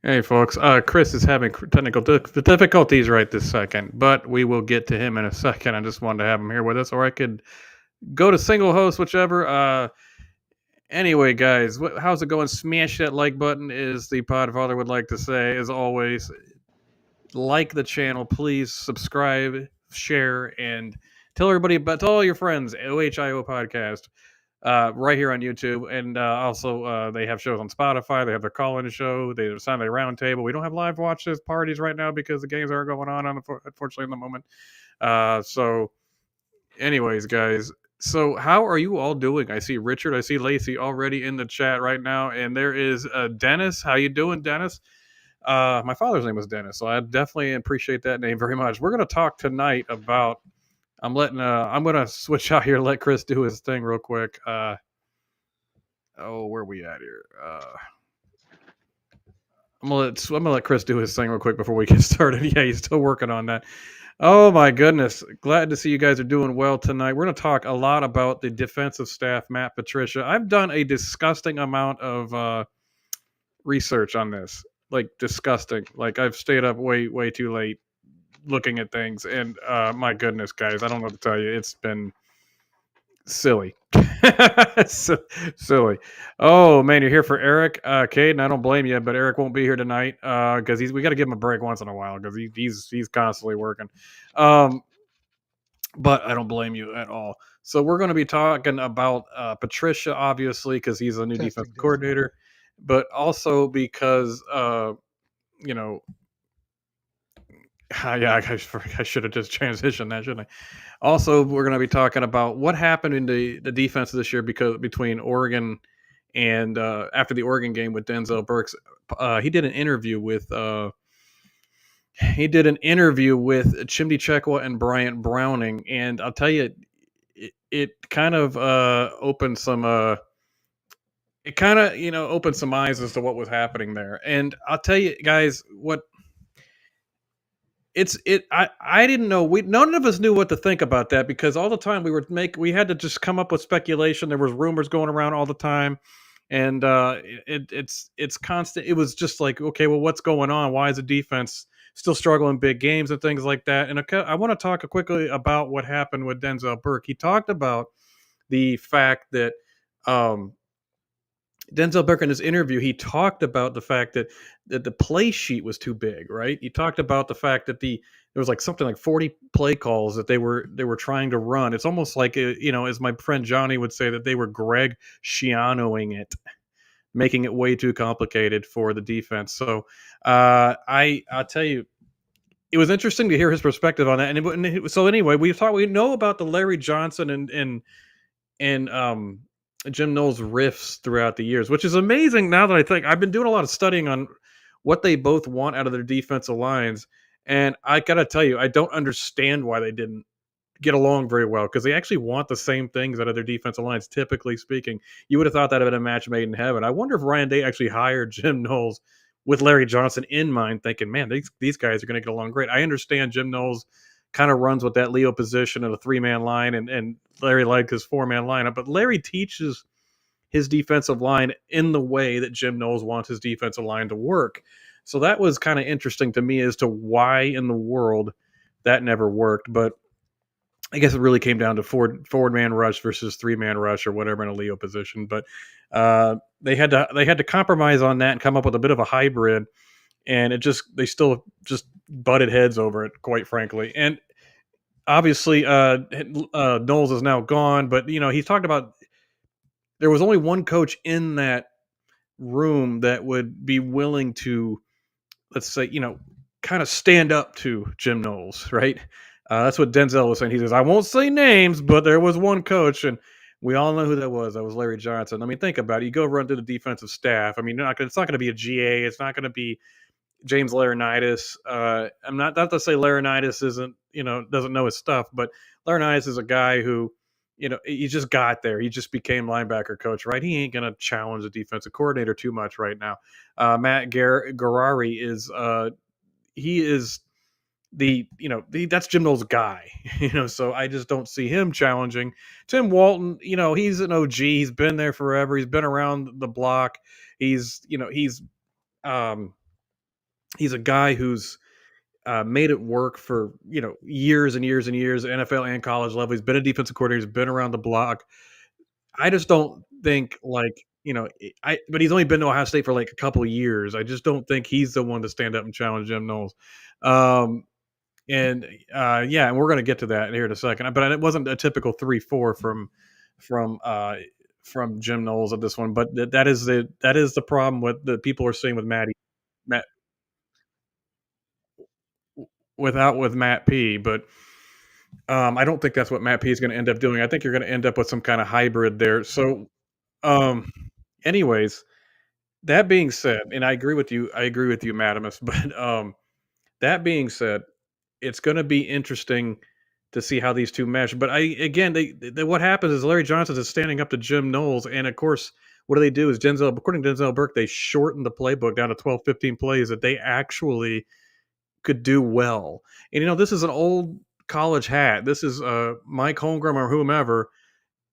Hey, folks. Chris is having technical difficulties right this second, but we will get to him in a second. I just wanted to have him here with us, or I could go to single host, whichever. Anyway, guys, how's it going? Smash that like button, is the Podfather would like to say. As always, like the channel, please subscribe, share, and tell everybody about tell all your friends. OHIO podcast right here on YouTube. And also, they have shows on Spotify. They have their call-in show. They have Sunday Roundtable. We don't have live watches parties right now because the games aren't going on, unfortunately, in the moment. Anyways, guys. So, how are you all doing? I see Richard. I see Lacey already in the chat right now, and there is Dennis. How you doing, Dennis? My father's name was Dennis, so I definitely appreciate that name very much. We're going to talk tonight about. I'm gonna switch out here. Let Chris do his thing real quick. Oh, where are we at here? I'm gonna let Chris do his thing real quick before we get started. Yeah, he's still working on that. Oh my goodness! Glad to see you guys are doing well tonight. We're gonna talk a lot about the defensive staff, Matt Patricia. I've done a disgusting amount of research on this, like disgusting. Like I've stayed up way too late looking at things, and my goodness, guys, I don't know what to tell you. It's been silly. Silly. Oh man, you're here for Eric, Caden. I don't blame you, but Eric won't be here tonight because we got to give him a break once in a while because he's constantly working. Um, but I don't blame you at all. So we're going to be talking about Patricia, obviously, because he's a new Testing, defensive testing. coordinator, but also because you know, yeah, I should have just transitioned that, shouldn't I? Also, we're going to be talking about what happened in the defense this year because between Oregon and after the Oregon game with Denzel Burks, he did an interview with Chimdi Chekwa and Bryant Browning, and I'll tell you, it kind of opened some it kind of opened some eyes as to what was happening there. And I'll tell you guys what I didn't know, we none of us knew what to think about that because all the time we had to just come up with speculation. There was rumors going around all the time, and it's constant. It was just like, okay, well, what's going on? Why is the defense still struggling big games and things like that? And okay, I want to talk quickly about what happened with Denzel Burke. He talked about the fact that um Denzel Burke in his interview, he talked about the fact that the play sheet was too big, right? He talked about the fact that there was like something like 40 play calls that they were trying to run. It's almost like as my friend Johnny would say, that they were Greg Schianoing it, making it way too complicated for the defense. So I'll tell you, it was interesting to hear his perspective on that. So anyway, we know about the Larry Johnson and Jim Knowles riffs throughout the years, which is amazing. Now that I think, I've been doing a lot of studying on what they both want out of their defensive lines, and I gotta tell you, I don't understand why they didn't get along very well because they actually want the same things out of their defensive lines. Typically speaking, you would have thought that had been a match made in heaven. I wonder if Ryan Day actually hired Jim Knowles with Larry Johnson in mind, thinking, "Man, these guys are going to get along great." I understand Jim Knowles kind of runs with that Leo position of a 3-man line, and Larry likes his 4-man lineup, but Larry teaches his defensive line in the way that Jim Knowles wants his defensive line to work. So that was kind of interesting to me as to why in the world that never worked. But I guess it really came down to forward man rush versus 3-man rush or whatever in a Leo position. But they had to compromise on that and come up with a bit of a hybrid, and they still just butted heads over it, quite frankly. And obviously, Knowles is now gone, but he's talked about there was only one coach in that room that would be willing to, let's say, kind of stand up to Jim Knowles, right? That's what Denzel was saying. He says, "I won't say names, but there was one coach, and we all know who that was. That was Larry Johnson." I mean, think about it. You go run through the defensive staff. I mean, it's not going to be a GA. It's not going to be James Laurinaitis. I'm not to say Laurinaitis doesn't know his stuff, but Laurinaitis is a guy who, he just got there. He just became linebacker coach, right? He ain't gonna challenge the defensive coordinator too much right now. Matt Garari he is that's Jim Knowles' guy, So I just don't see him challenging Tim Walton. He's an OG. He's been there forever. He's been around the block. He's um He's a guy who's made it work for years and years and years, NFL and college level. He's been a defensive coordinator. He's been around the block. I just don't think like but he's only been to Ohio State for like a couple of years. I just don't think he's the one to stand up and challenge Jim Knowles. Um, and yeah, and we're gonna get to that here in a second. But it wasn't a typical 3-4 from uh, from Jim Knowles at this one. But that is the problem with the people are seeing with Matt with Matt P. But I don't think that's what Matt P is going to end up doing. I think you're going to end up with some kind of hybrid there. So, um, anyways, that being said, and I agree with you, Madamus. But that being said, it's going to be interesting to see how these two mesh. But what happens is Larry Johnson is standing up to Jim Knowles, and of course, what do they do? Is according to Denzel Burke, they shorten the playbook down to 12, 15 plays that they actually could do well. And this is an old college hat. This is Mike Holmgren or whomever,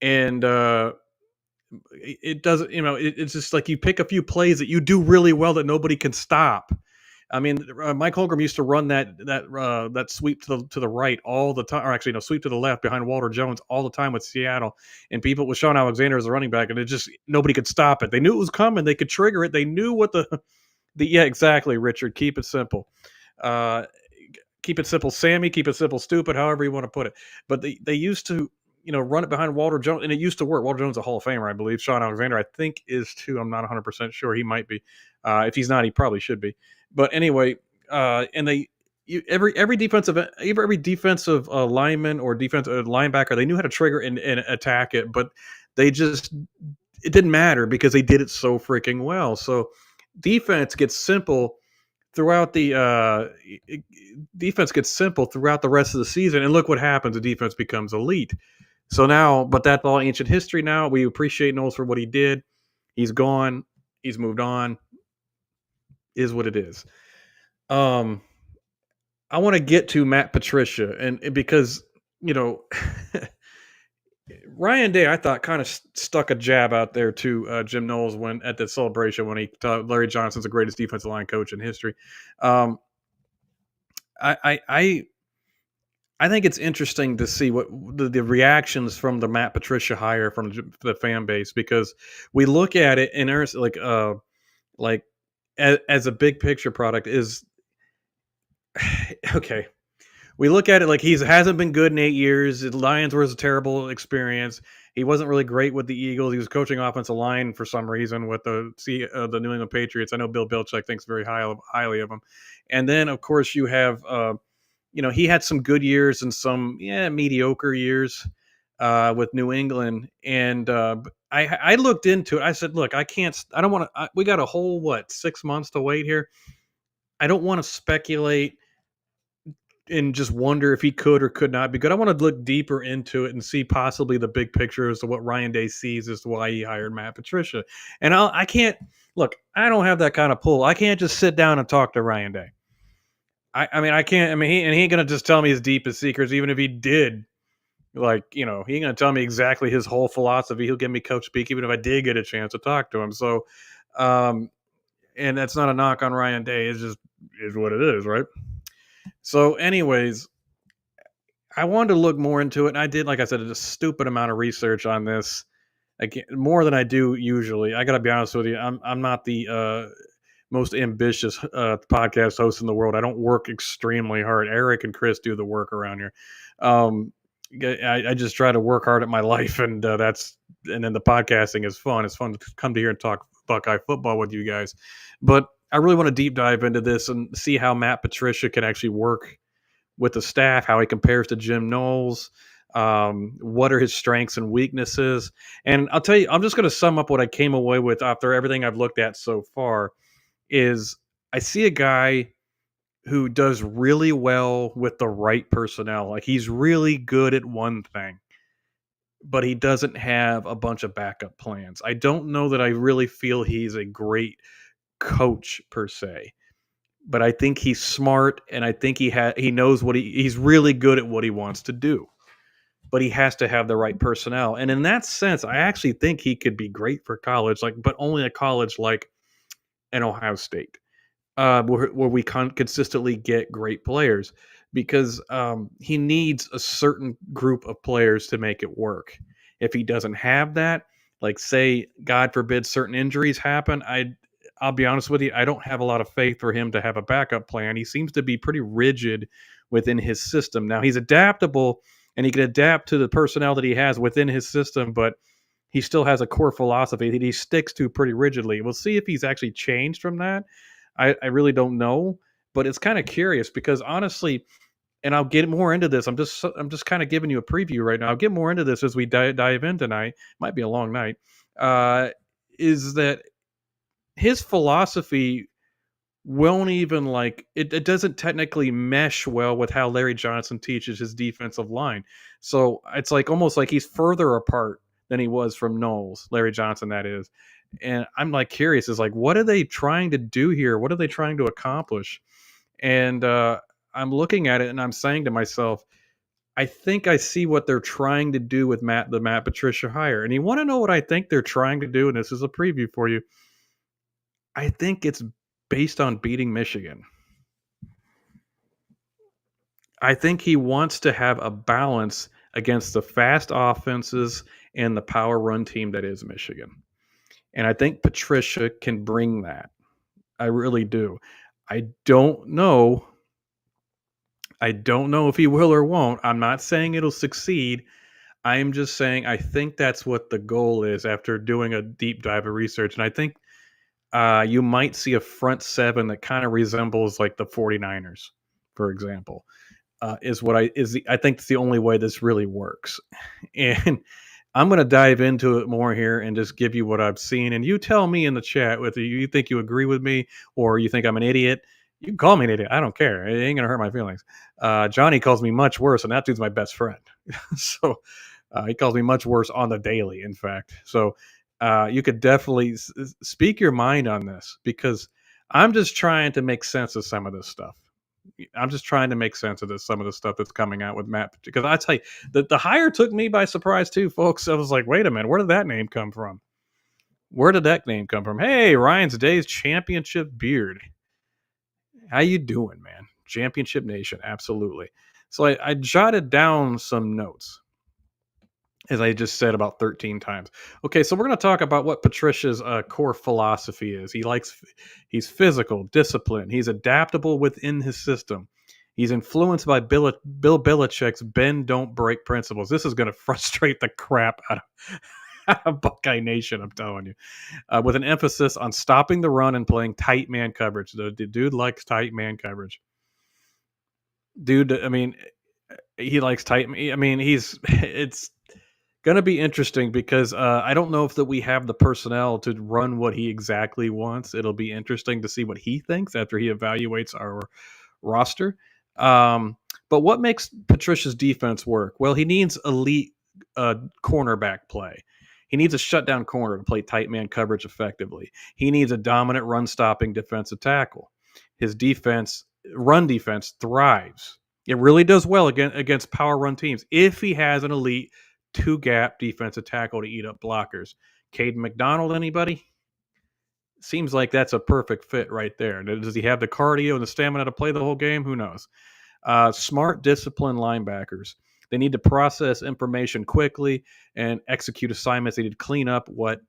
and it doesn't. It's just like you pick a few plays that you do really well that nobody can stop. I mean, Mike Holmgren used to run that sweep to the right all the time, or actually no, sweep to the left behind Walter Jones all the time with Seattle, and people with Sean Alexander as a running back, and it just nobody could stop it. They knew it was coming. They could trigger it. They knew what the yeah, exactly, Richard. Keep it simple. Uh, Keep it simple, Sammy. Keep it simple, stupid. However you want to put it. But they used to run it behind Walter Jones, and it used to work. Walter Jones is a Hall of Famer, I believe. Sean Alexander, I think, is too. I'm not 100% sure. He might be. If he's not, he probably should be. But anyway, and every defensive lineman or defensive linebacker, they knew how to trigger and attack it, but it didn't matter because they did it so freaking well. So defense gets simple throughout the defense gets simple throughout the rest of the season, and look what happens: the defense becomes elite. So now, but that's all ancient history. Now we appreciate Knowles for what he did. He's gone. He's moved on. Is what it is. Um, I want to get to Matt Patricia, and because you know Ryan Day, I thought kind of stuck a jab out there to Jim Knowles when at the celebration when he thought Larry Johnson's the greatest defensive line coach in history. Um, I, I I I think it's interesting to see what the reactions from the Matt Patricia hire from the fan base, because we look at it and there's like as a big picture product is okay. We look at it like he hasn't been good in 8 years. The Lions was a terrible experience. He wasn't really great with the Eagles. He was coaching offensive line for some reason with the New England Patriots. I know Bill Belichick thinks very highly of him. And then of course you have he had some good years and some mediocre years with New England. And I looked into it. I said, look, I can't. I don't want to. We got a whole 6 months to wait here. I don't want to speculate and just wonder if he could or could not be good. I want to look deeper into it and see possibly the big picture as to what Ryan Day sees as to why he hired Matt Patricia. And I can't look. I don't have that kind of pull. I can't just sit down and talk to Ryan Day. I mean, I can't. I mean, he ain't gonna just tell me his deepest secrets. Even if he did, he ain't gonna tell me exactly his whole philosophy. He'll give me coach speak, even if I did get a chance to talk to him. So, um, and that's not a knock on Ryan Day. It's just is what it is, right? So, anyways, I wanted to look more into it, and I did, like I said, a stupid amount of research on this. Again, more than I do usually. I got to be honest with you. I'm not the most ambitious podcast host in the world. I don't work extremely hard. Eric and Chris do the work around here. Um, I just try to work hard at my life, and and then the podcasting is fun. It's fun to come to here and talk Buckeye football with you guys. But I really want to deep dive into this and see how Matt Patricia can actually work with the staff, how he compares to Jim Knowles, what are his strengths and weaknesses. And I'll tell you, I'm just going to sum up what I came away with after everything I've looked at so far is I see a guy who does really well with the right personnel. Like he's really good at one thing, but he doesn't have a bunch of backup plans. I don't know that I really feel he's a great coach per se, but I think he's smart, and I think he knows he's really good at what he wants to do. But he has to have the right personnel. And in that sense, I actually think he could be great for college, but only a college like an Ohio State. where we consistently get great players because he needs a certain group of players to make it work. If he doesn't have that, like say, God forbid, certain injuries happen, I'll be honest with you, I don't have a lot of faith for him to have a backup plan. He seems to be pretty rigid within his system. Now he's adaptable and he can adapt to the personnel that he has within his system, but he still has a core philosophy that he sticks to pretty rigidly. We'll see if he's actually changed from that. I really don't know, but it's kind of curious because honestly, and I'll get more into this. I'm just kind of giving you a preview right now. I'll get more into this as we dive in tonight. Might be a long night. Uh, is that his philosophy won't even like it doesn't technically mesh well with how Larry Johnson teaches his defensive line. So it's like almost like he's further apart than he was from Knowles, Larry Johnson, that is. And I'm like curious, is like, what are they trying to do here? What are they trying to accomplish? And I'm looking at it and I'm saying to myself, I think I see what they're trying to do with the Matt Patricia hire. And you want to know what I think they're trying to do? And this is a preview for you. I think it's based on beating Michigan. I think he wants to have a balance against the fast offenses and the power run team that is Michigan. And I think Patricia can bring that. I really do. I don't know. I don't know if he will or won't. I'm not saying it'll succeed. I am just saying I think that's what the goal is after doing a deep dive of research. And I think you might see a front seven that kind of resembles like the 49ers, for example. I think it's the only way this really works. And I'm going to dive into it more here and just give you what I've seen. And you tell me in the chat whether you think you agree with me or you think I'm an idiot. You can call me an idiot. I don't care. It ain't going to hurt my feelings. Johnny calls me much worse, and that dude's my best friend. So he calls me much worse on the daily, in fact. So you could definitely speak your mind on this because I'm just trying to make sense of some of this stuff. I'm just trying to make sense of some of the stuff that's coming out with Matt. Because I tell you, the hire took me by surprise too, folks. I was like, wait a minute, where did that name come from? Where did that name come from? Hey, Ryan's Days Championship Beard. How you doing, man? Championship Nation, absolutely. So I jotted down some notes, as I just said about 13 times. Okay, so we're going to talk about what Patricia's core philosophy is. He's physical, disciplined. He's adaptable within his system. He's influenced by Bill Belichick's bend, don't break principles. This is going to frustrate the crap out of Buckeye Nation, I'm telling you. With an emphasis on stopping the run and playing tight man coverage. The dude likes tight man coverage. Dude, I mean, he likes tight. I mean, it's going to be interesting because I don't know if that we have the personnel to run what he exactly wants. It'll be interesting to see what he thinks after he evaluates our roster. But what makes Patricia's defense work? Well, he needs elite cornerback play. He needs a shutdown corner to play tight man coverage effectively. He needs a dominant run stopping defensive tackle. His run defense thrives. It really does well against power run teams if he has an elite two-gap defensive tackle to eat up blockers. Caden McDonald, anybody? Seems like that's a perfect fit right there. Does he have the cardio and the stamina to play the whole game? Who knows? Smart, disciplined linebackers. They need to process information quickly and execute assignments. They need to clean up what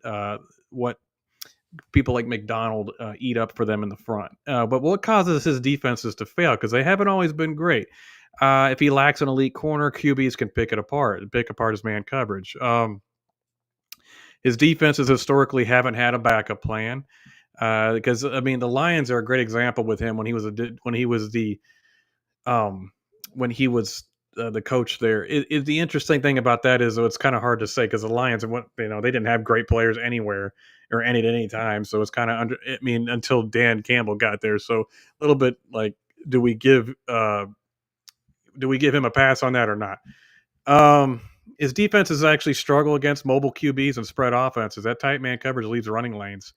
people like McDonald eat up for them in the front. But what causes his defenses to fail? Because they haven't always been great. If he lacks an elite corner, QBs can pick apart his man coverage. His defenses historically haven't had a backup plan because I mean the Lions are a great example with him when he was the coach there. The interesting thing about that is it's kind of hard to say because the Lions they didn't have great players anywhere or at any time, so it's kind of until Dan Campbell got there. So a little bit like, do we give him a pass on that or not? His defenses actually struggle against mobile QBs and spread offenses. That tight man coverage leaves running lanes.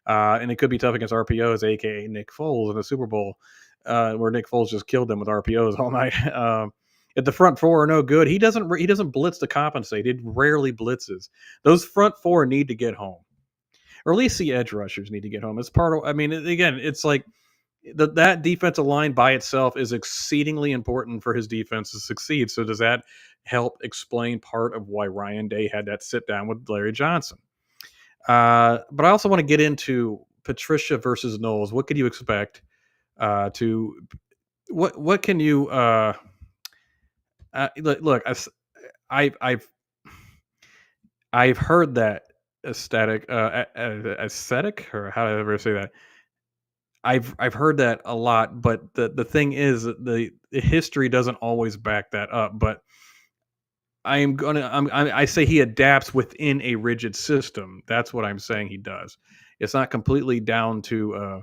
And it could be tough against RPOs, a.k.a. Nick Foles in the Super Bowl, where Nick Foles just killed them with RPOs all night. If the front four are no good, he doesn't blitz to compensate. He rarely blitzes. Those front four need to get home. Or at least the edge rushers need to get home. It's part of, again, it's like that defensive line by itself is exceedingly important for his defense to succeed. So does that help explain part of why Ryan Day had that sit down with Larry Johnson? But I also want to get into Patricia versus Knowles. What could you expect to what can you look? I've I've heard that aesthetic, or how do I ever say that? I've heard that a lot, but the thing is that the history doesn't always back that up. But I say he adapts within a rigid system. That's what I'm saying he does. It's not completely down to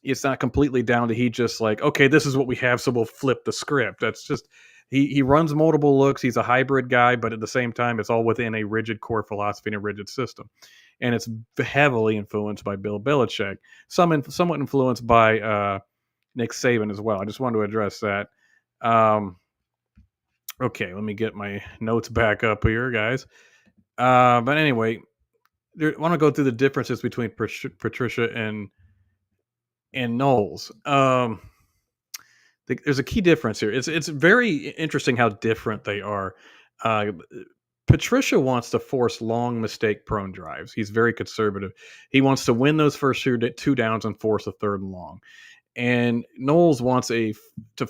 it's not completely down to he just like, okay, this is what we have, so we'll flip the script. That's just he runs multiple looks. He's a hybrid guy, but at the same time, it's all within a rigid core philosophy and a rigid system, and it's heavily influenced by Bill Belichick. Somewhat influenced by Nick Saban as well. I just wanted to address that. Um, okay, let me get my notes back up here, guys. But anyway, I want to go through the differences between Patricia and Knowles. There's a key difference here. It's very interesting how different they are. Uh, Patricia wants to force long mistake prone drives. He's very conservative. He wants to win those first two downs and force a third and long. And Knowles wants to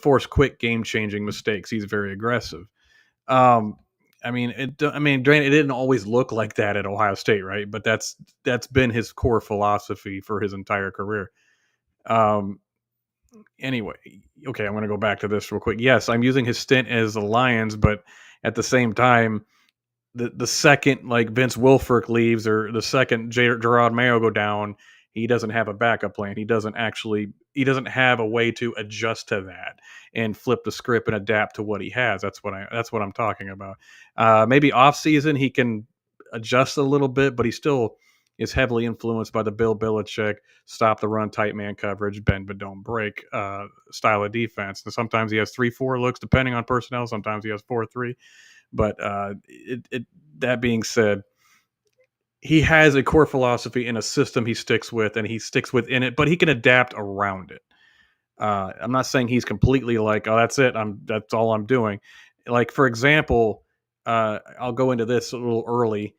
force quick game changing mistakes. He's very aggressive. Um, granted, it didn't always look like that at Ohio State, right? But that's been his core philosophy for his entire career. Um, anyway, okay, I'm going to go back to this real quick. Yes, I'm using his stint as the Lions, but at the same time, the second like Vince Wilfork leaves or the second Gerard Mayo go down, he doesn't have a backup plan. He doesn't have a way to adjust to that and flip the script and adapt to what he has. That's what I'm talking about. Maybe off season he can adjust a little bit, but he still is heavily influenced by the Bill Belichick stop the run, tight man coverage, bend but don't break style of defense. And sometimes he has 3-4 looks depending on personnel. Sometimes he has 4-3. But that being said, he has a core philosophy and a system he sticks with, and he sticks within it, but he can adapt around it. I'm not saying he's completely like, oh, that's it. That's all I'm doing. Like, for example, I'll go into this a little early.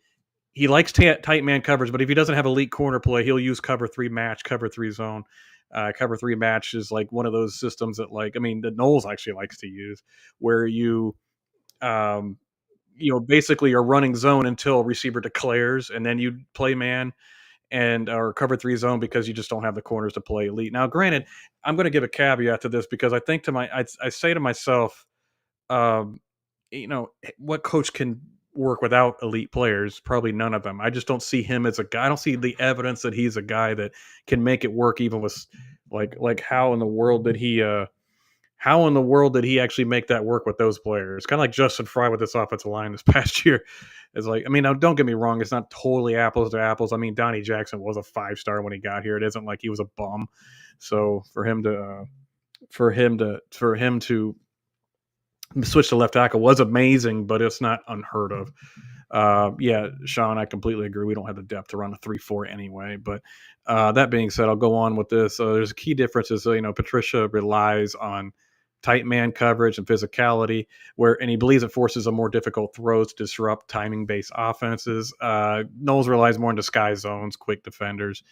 He likes tight man coverage, but if he doesn't have elite corner play, he'll use cover 3 match, cover 3 zone. Cover 3 match is like one of those systems that Knowles actually likes to use, where um, basically are running zone until a receiver declares, and then you play man and or cover 3 zone because you just don't have the corners to play elite. Now, granted, I'm going to give a caveat to this because I think I say to myself, um, what coach can work without elite players? Probably none of them. I just don't see him as a guy. I don't see the evidence that he's a guy that can make it work, even with like how in the world did he actually make that work with those players? Kind of like Justin Fry with this offensive line this past year. It's like, I mean, now don't get me wrong, it's not totally apples to apples. I mean, Donnie Jackson was a 5-star when he got here. It isn't like he was a bum. So for him to switch to left tackle was amazing, but it's not unheard of. Yeah, Sean, I completely agree. We don't have the depth to run a 3-4 anyway. But that being said, I'll go on with this. There's a key difference is, Patricia relies on tight man coverage and physicality, and he believes it forces a more difficult throws to disrupt timing-based offenses. Knowles relies more on disguise zones, quick defenders.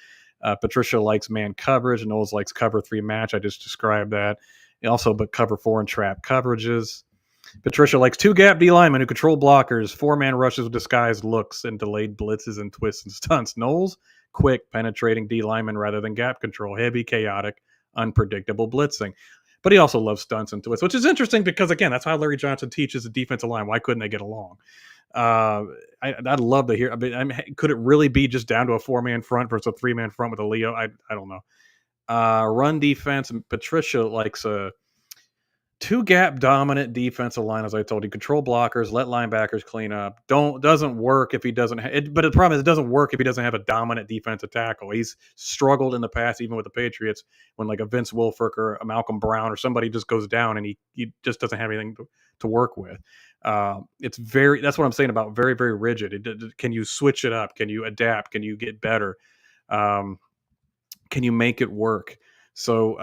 Patricia likes man coverage. Knowles likes cover 3 match. I just described that. But cover 4 and trap coverages. Patricia likes 2 gap D linemen who control blockers, 4-man rushes with disguised looks and delayed blitzes and twists and stunts. Knowles, quick, penetrating D linemen rather than gap control, heavy, chaotic, unpredictable blitzing. But he also loves stunts and twists, which is interesting because, again, that's how Larry Johnson teaches the defensive line. Why couldn't they get along? I'd love to hear. Could it really be just down to a 4-man front versus a 3-man front with a Leo? I don't know. Run defense, and Patricia likes a 2-gap dominant defensive line, as I told you. Control blockers, let linebackers clean up. Doesn't work if he doesn't. But the problem is, it doesn't work if he doesn't have a dominant defensive tackle. He's struggled in the past, even with the Patriots, when like a Vince Wilfork or a Malcolm Brown or somebody just goes down and he just doesn't have anything to work with. That's what I'm saying about very, very rigid. Can you switch it up? Can you adapt? Can you get better? Can you make it work? So,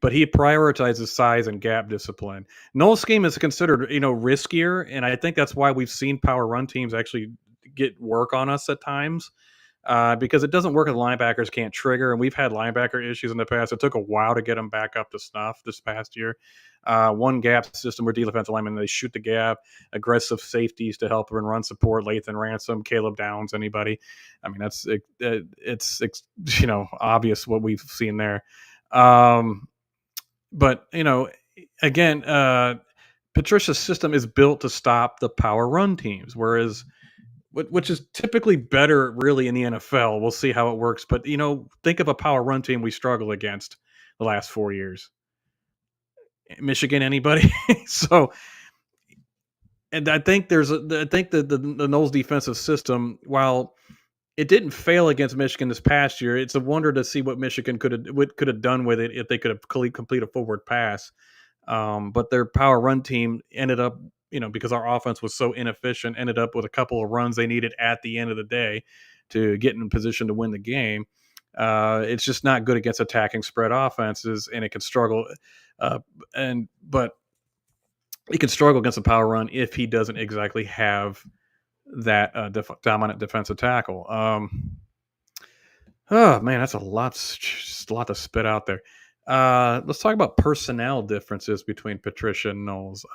but he prioritizes size and gap discipline. Noel's scheme is considered, riskier, and I think that's why we've seen power run teams actually get work on us at times. Because it doesn't work if linebackers can't trigger, and we've had linebacker issues in the past. It took a while to get them back up to snuff this past year. One gap system where defensive linemen, they shoot the gap, aggressive safeties to help run support, Lathan Ransom, Caleb Downs, anybody. I mean, it's obvious what we've seen there. But again, Patricia's system is built to stop the power run teams, whereas which is typically better really in the NFL. We'll see how it works. But, think of a power run team we struggle against the last 4 years. Michigan, anybody? So, and I think the Knowles defensive system, while it didn't fail against Michigan this past year, it's a wonder to see what Michigan could have done with it if they could have complete a forward pass. But their power run team ended up, because our offense was so inefficient, ended up with a couple of runs they needed at the end of the day to get in position to win the game. It's just not good against attacking spread offenses, and it can struggle. But he can struggle against a power run if he doesn't exactly have that dominant defensive tackle. Oh man, that's a lot to spit out there. Let's talk about personnel differences between Patricia and Knowles.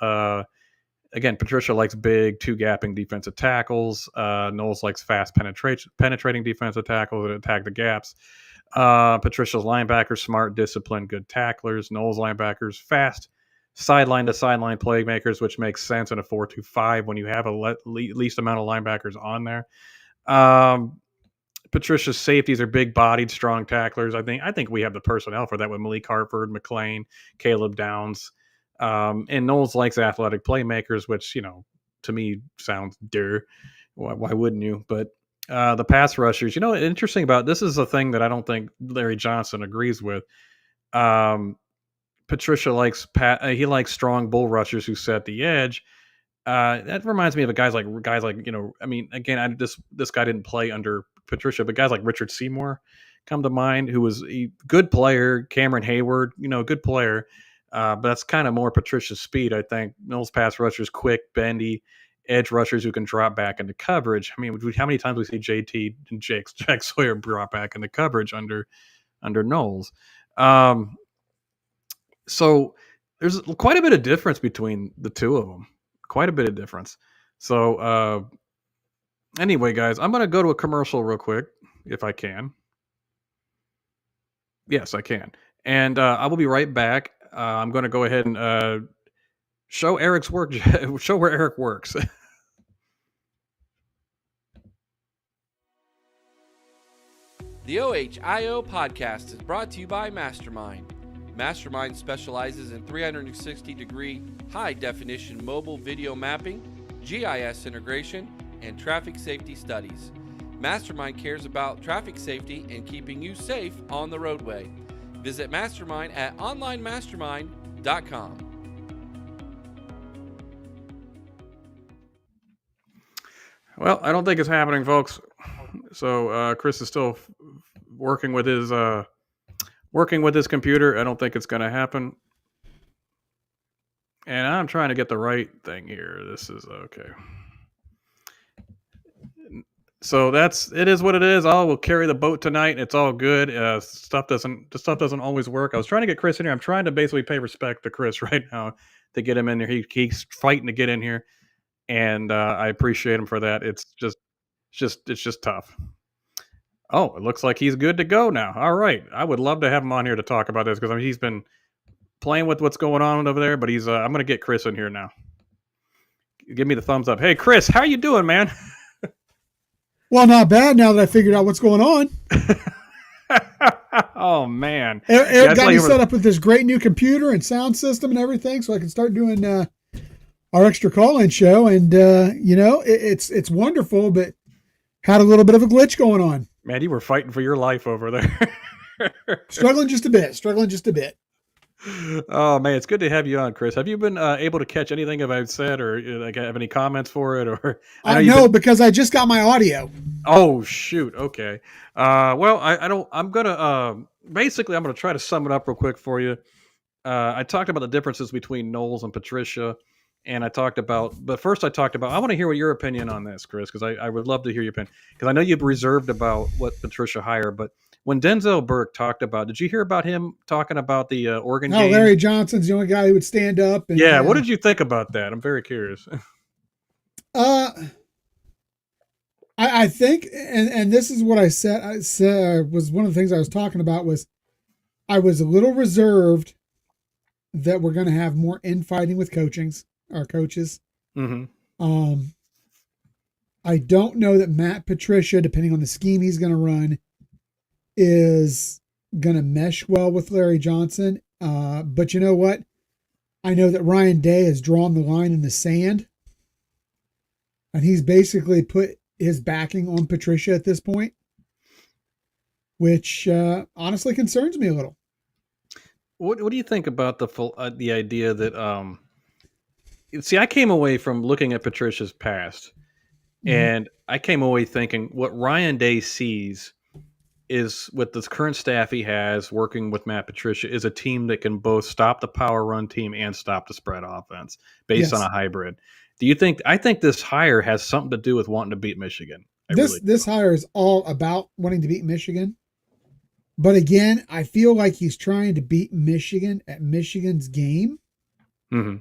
Again, Patricia likes big, two-gapping defensive tackles. Knowles likes fast penetrating defensive tackles that attack the gaps. Patricia's linebackers, smart, disciplined, good tacklers. Knowles' linebackers, fast, sideline-to-sideline playmakers, which makes sense in a 4-2-5 when you have a least amount of linebackers on there. Patricia's safeties are big-bodied, strong tacklers. I think we have the personnel for that with Malik Hartford, McLean, Caleb Downs. And Knowles likes athletic playmakers, which, to me sounds why wouldn't you? But the pass rushers, interesting about this is a thing that I don't think Larry Johnson agrees with. Patricia likes he likes strong bull rushers who set the edge. That reminds me of guys like I mean, again, this guy didn't play under Patricia, but guys like Richard Seymour come to mind, who was a good player. Cameron Hayward, good player. But that's kind of more Patricia's speed, I think. Knowles pass rushers, quick, bendy, edge rushers who can drop back into coverage. I mean, how many times we see JT and Jack Sawyer drop back into coverage under Knowles? So there's quite a bit of difference between the two of them. Quite a bit of difference. So anyway, guys, I'm going to go to a commercial real quick, if I can. Yes, I can. And I will be right back. I'm going to go ahead and show Eric's work. Show where Eric works. The OHIO podcast is brought to you by Mastermind. Mastermind specializes in 360-degree, high-definition mobile video mapping, GIS integration, and traffic safety studies. Mastermind cares about traffic safety and keeping you safe on the roadway. Visit Mastermind at onlinemastermind.com. Well, I don't think it's happening, folks. So Chris is still working with his computer. I don't think it's going to happen. And I'm trying to get the right thing here. This is okay. So it is what it is. We'll carry the boat tonight. It's all good. Stuff doesn't always work. I was trying to get Chris in here. I'm trying to basically pay respect to Chris right now to get him in here. He's fighting to get in here, and I appreciate him for that. It's just tough. Oh, it looks like he's good to go now. All right. I would love to have him on here to talk about this because he's been playing with what's going on over there, but I'm going to get Chris in here now. Give me the thumbs up. Hey, Chris, how you doing, man? Well, not bad now that I figured out what's going on. Oh, man. Eric got me set up with this great new computer and sound system and everything so I can start doing our extra call-in show. And, it's wonderful, but had a little bit of a glitch going on. Man, you were fighting for your life over there. Struggling just a bit. Oh, man, it's good to have you on, Chris. Have you been able to catch anything I've said or have any comments for it? Or No, because I just got my audio. Oh, shoot. Okay. Well, I'm going to basically, I'm going to try to sum it up real quick for you. I talked about the differences between Knowles and Patricia, and but first I talked about, I want to hear what your opinion on this, Chris, because I would love to hear your opinion, because I know you've reserved about what Patricia hired, but when Denzel Burke talked about, did you hear about him talking about the Oregon No, game? Larry Johnson's the only guy who would stand up. And, Yeah, what did you think about that? I'm very curious. I think, and this is what I said. I said was one of the things I was talking about was I was a little reserved that we're going to have more infighting with our coaches. Mm-hmm. I don't know that Matt Patricia, depending on the scheme he's going to run, is going to mesh well with Larry Johnson. But you know what? I know that Ryan Day has drawn the line in the sand, and he's basically put his backing on Patricia at this point, which honestly concerns me a little. What do you think about the idea that see, I came away from looking at Patricia's past, and I came away thinking what Ryan Day sees is, with the current staff he has working with Matt Patricia, is a team that can both stop the power run team and stop the spread offense based on a hybrid. Do you think? I think this hire has something to do with wanting to beat Michigan. This hire is all about wanting to beat Michigan. But again, I feel like he's trying to beat Michigan at Michigan's game. Mm-hmm.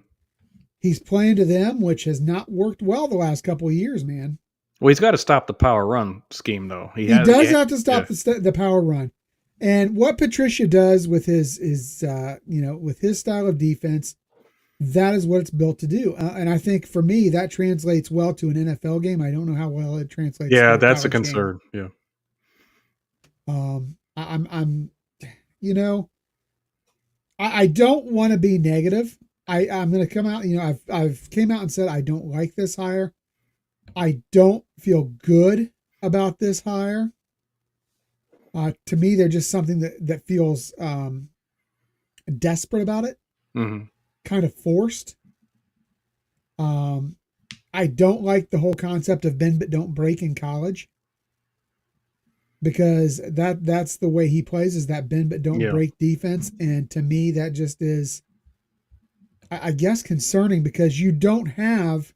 He's playing to them, which has not worked well the last couple of years, man. Well, he's got to stop the power run scheme, though. He does have to stop the power run. And what Patricia does with his with his style of defense, that is what it's built to do. And I think for me, that translates well to an NFL game. I don't know how well it translates. Yeah, that's a concern. Game. Yeah. I don't want to be negative. I'm going to come out, I've came out and said, I don't like this hire. I don't feel good about this hire. To me, they're just something that feels desperate about it. Mm-hmm. Kind of forced. I don't like the whole concept of bend but don't break in college. Because that's the way he plays, is that bend but don't break defense. And to me, that just is, I guess, concerning, because you don't have.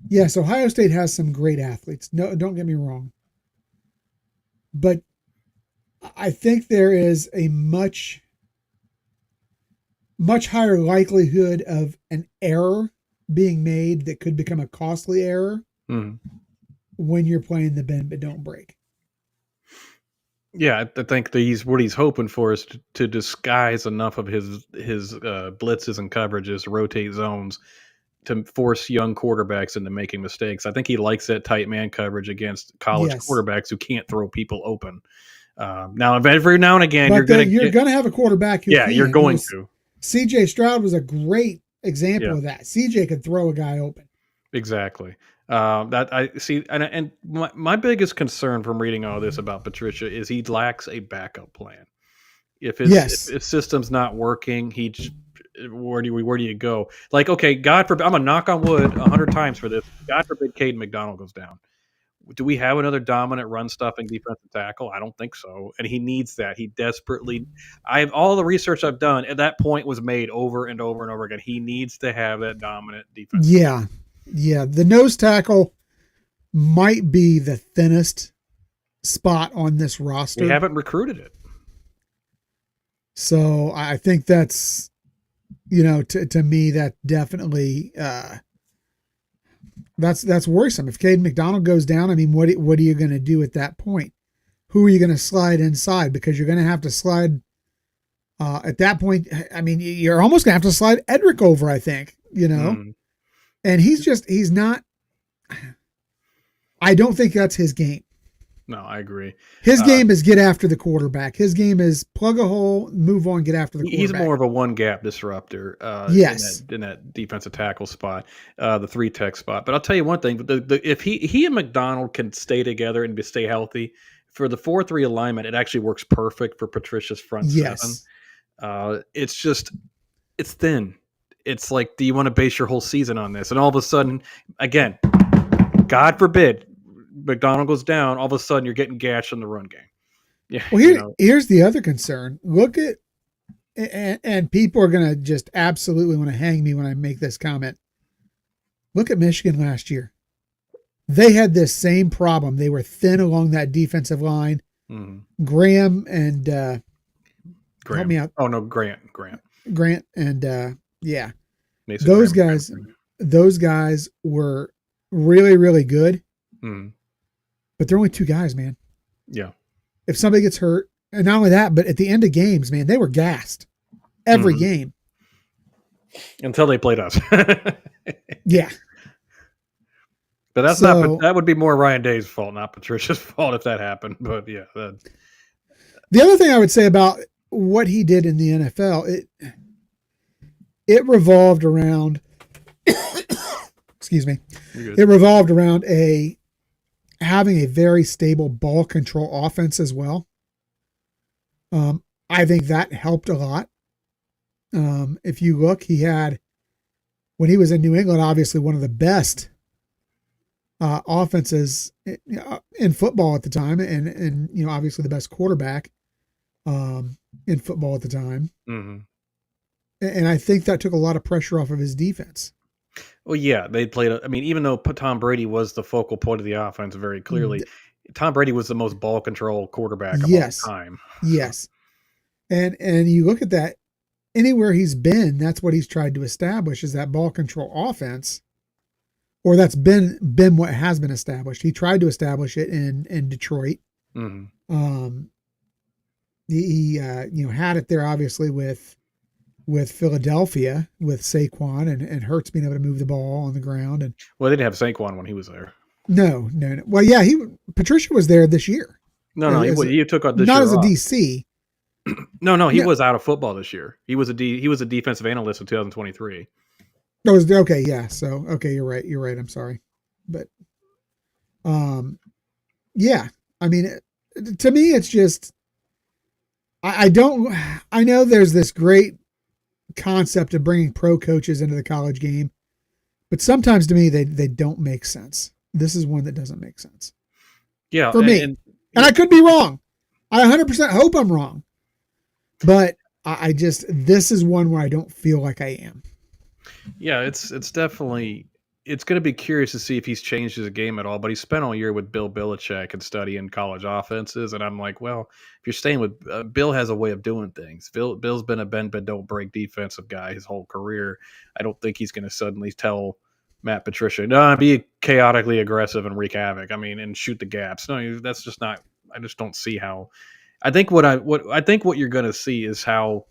Yes, Ohio State has some great athletes. No, don't get me wrong. But I think there is a much higher likelihood of an error being made that could become a costly error when you're playing the bend but don't break. Yeah, I think what he's hoping for is to disguise enough of his blitzes and coverages, rotate zones, to force young quarterbacks into making mistakes. I think he likes that tight man coverage against college quarterbacks who can't throw people open. Now, every now and again, you're going to have a quarterback who can. You're going to. C.J. Stroud was a great example of that. C.J. could throw a guy open. Exactly. That I see, and my biggest concern from reading all this about Patricia is he lacks a backup plan. If his system's not working, where do you go? Like, okay, God forbid, I'm gonna knock on wood 100 times for this. God forbid Caden McDonald goes down. Do we have another dominant run stuffing defensive tackle? I don't think so. And he needs that. He desperately. All the research I've done at that point was made over and over and over again. He needs to have that dominant defense. Yeah, the nose tackle might be the thinnest spot on this roster. We haven't recruited it. So I think that's, to me, that definitely, that's worrisome. If Caden McDonald goes down, I mean, what are you going to do at that point? Who are you going to slide inside? Because you're going to have to slide, at that point, I mean, you're almost going to have to slide Edric over, I think, And he's not, I don't think that's his game. No, I agree. His game is get after the quarterback. His game is plug a hole, move on, get after the quarterback. He's more of a one-gap disruptor yes. in that defensive tackle spot, the 3-tech spot. But I'll tell you one thing, if he and McDonald can stay together and stay healthy, for the 4-3 alignment, it actually works perfect for Patricia's front seven. It's thin. It's like, do you want to base your whole season on this? And all of a sudden, again, God forbid, McDonald goes down, all of a sudden you're getting gashed in the run game. Yeah, Well, here's the other concern. Look at, and people are going to just absolutely want to hang me when I make this comment. Look at Michigan last year. They had this same problem. They were thin along that defensive line. Graham and help me out. Oh no, Grant and yeah, Mason those guys were really, really good. But they're only two guys, man. Yeah. If somebody gets hurt, and not only that, but at the end of games, man, they were gassed every game until they played us. Yeah. But that's that would be more Ryan Day's fault, not Patricia's fault if that happened. But yeah. The other thing I would say about what he did in the NFL, it revolved around excuse me. It revolved around having a very stable ball control offense as well. I think that helped a lot. If you look, he had, when he was in New England, obviously one of the best offenses in football at the time, and obviously the best quarterback in football at the time. And I think that took a lot of pressure off of his defense. Well, yeah, they played. I mean, even though Tom Brady was the focal point of the offense, very clearly, Tom Brady was the most ball control quarterback of all time. Yes, and you look at that. Anywhere he's been, that's what he's tried to establish, is that ball control offense, or that's been what has been established. He tried to establish it in Detroit. He had it there obviously with Philadelphia, with Saquon and Hurts being able to move the ball on the ground. And well, they didn't have Saquon when he was there. No. Well, yeah, Patricia was there this year. No, he took out this not year as a off. DC. No, he was out of football this year. He was a defensive analyst in 2023. That was okay. Yeah. So okay, you're right. I'm sorry, but yeah. I mean, to me, it's just I know there's this great concept of bringing pro coaches into the college game, but sometimes to me they don't make sense. This is one that doesn't make sense. Yeah, for me, and I could be wrong. I 100% hope I'm wrong, but I just, this is one where I don't feel like I am. Yeah, it's definitely, it's going to be curious to see if he's changed his game at all. But he spent all year with Bill Belichick and studying college offenses, and I'm like, well, if you're staying with Bill, has a way of doing things. Bill's been a bend but don't break defensive guy his whole career. I don't think he's going to suddenly tell Matt Patricia, no, be chaotically aggressive and wreak havoc. I mean, and shoot the gaps. No, that's just not. I just don't see how. I think what you're going to see is how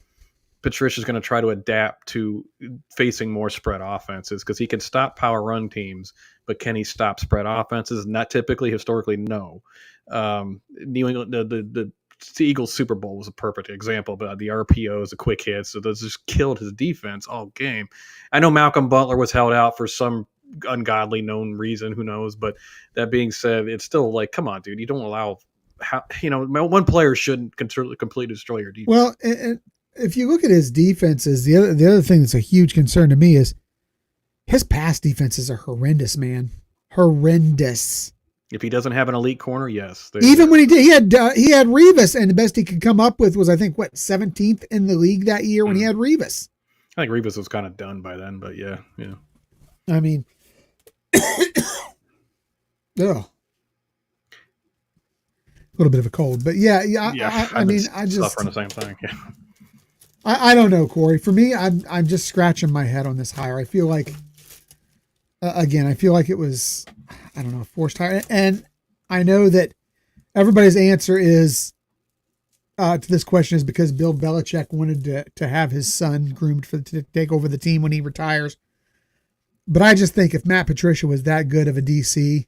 Patricia's going to try to adapt to facing more spread offenses, because he can stop power run teams, but can he stop spread offenses? Not typically, historically, no. New England, the Eagles Super Bowl was a perfect example, but the RPOs, the quick hits, so those just killed his defense all game. I know Malcolm Butler was held out for some ungodly known reason, who knows? But that being said, it's still like, come on, dude, you don't allow, one player shouldn't completely destroy your defense. Well, and if you look at his defenses, the other thing that's a huge concern to me is his pass defenses are horrendous, man. Horrendous. If he doesn't have an elite corner, yes. Even when he did, he had Revis, and the best he could come up with was, I think, 17th in the league that year when he had Revis. I think Revis was kind of done by then, but yeah. I mean, a little bit of a cold, but yeah. I mean, I just suffering the same thing. Yeah. I don't know, Corey. For me, I'm just scratching my head on this hire. I feel like, again, it was, I don't know, a forced hire. And I know that everybody's answer is to this question is because Bill Belichick wanted to have his son groomed to take over the team when he retires. But I just think if Matt Patricia was that good of a DC,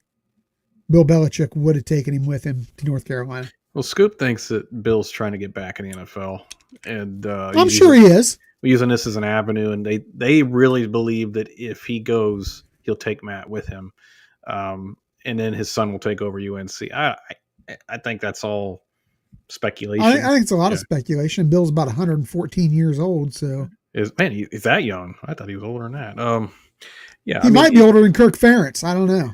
Bill Belichick would have taken him with him to North Carolina. Well, Scoop thinks that Bill's trying to get back in the NFL, and I'm sure he is. We're using this as an avenue, and they really believe that if he goes, he'll take Matt with him, and then his son will take over UNC. I think that's all speculation. I think it's a lot of speculation. Bill's about 114 years old, so he's that young? I thought he was older than that. Yeah, he might be older than Kirk Ferentz. I don't know.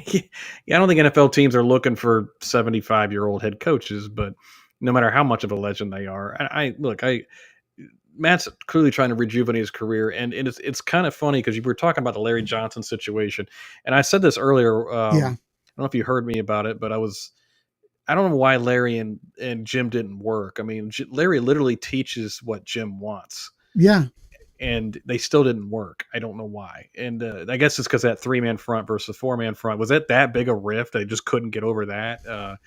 Yeah, I don't think NFL teams are looking for 75-year-old head coaches, but no matter how much of a legend they are. Matt's clearly trying to rejuvenate his career, and it's kind of funny because you were talking about the Larry Johnson situation, and I said this earlier. Yeah. I don't know if you heard me about it, but I don't know why Larry and Jim didn't work. I mean, Larry literally teaches what Jim wants, Yeah. and they still didn't work. I don't know why. And I guess it's because that 3-man front versus 4-man front was that big a rift. They just couldn't get over that.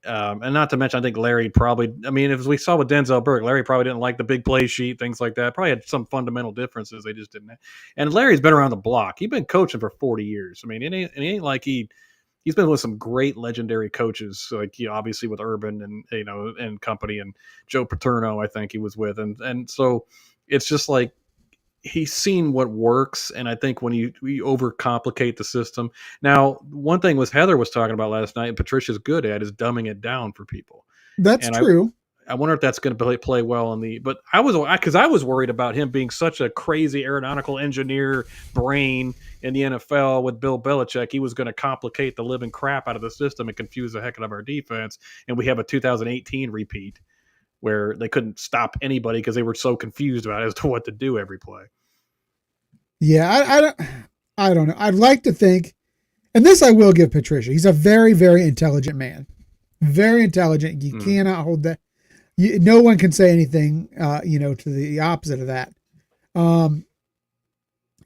And not to mention, I think Larry probably, I mean, as we saw with Denzel Burke, Larry probably didn't like the big play sheet, things like that. Probably had some fundamental differences. They just didn't have. And Larry's been around the block. He's been coaching for 40 years. I mean, it ain't like he's been with some great legendary coaches, like obviously with Urban and company, and Joe Paterno, I think he was with. And so it's just like, he's seen what works, and I think when you overcomplicate the system. Now, one thing Heather was talking about last night, and Patricia's good at, is dumbing it down for people. That's And true. I wonder if that's going to play well in the. But I was worried about him being such a crazy aeronautical engineer brain in the NFL with Bill Belichick. He was going to complicate the living crap out of the system and confuse the heck out of our defense. And we have a 2018 repeat where they couldn't stop anybody because they were so confused about as to what to do every play. Yeah, I don't know. I'd like to think, and this I will give Patricia. He's a very, very intelligent man. Very intelligent. You cannot hold that. No one can say anything, to the opposite of that. And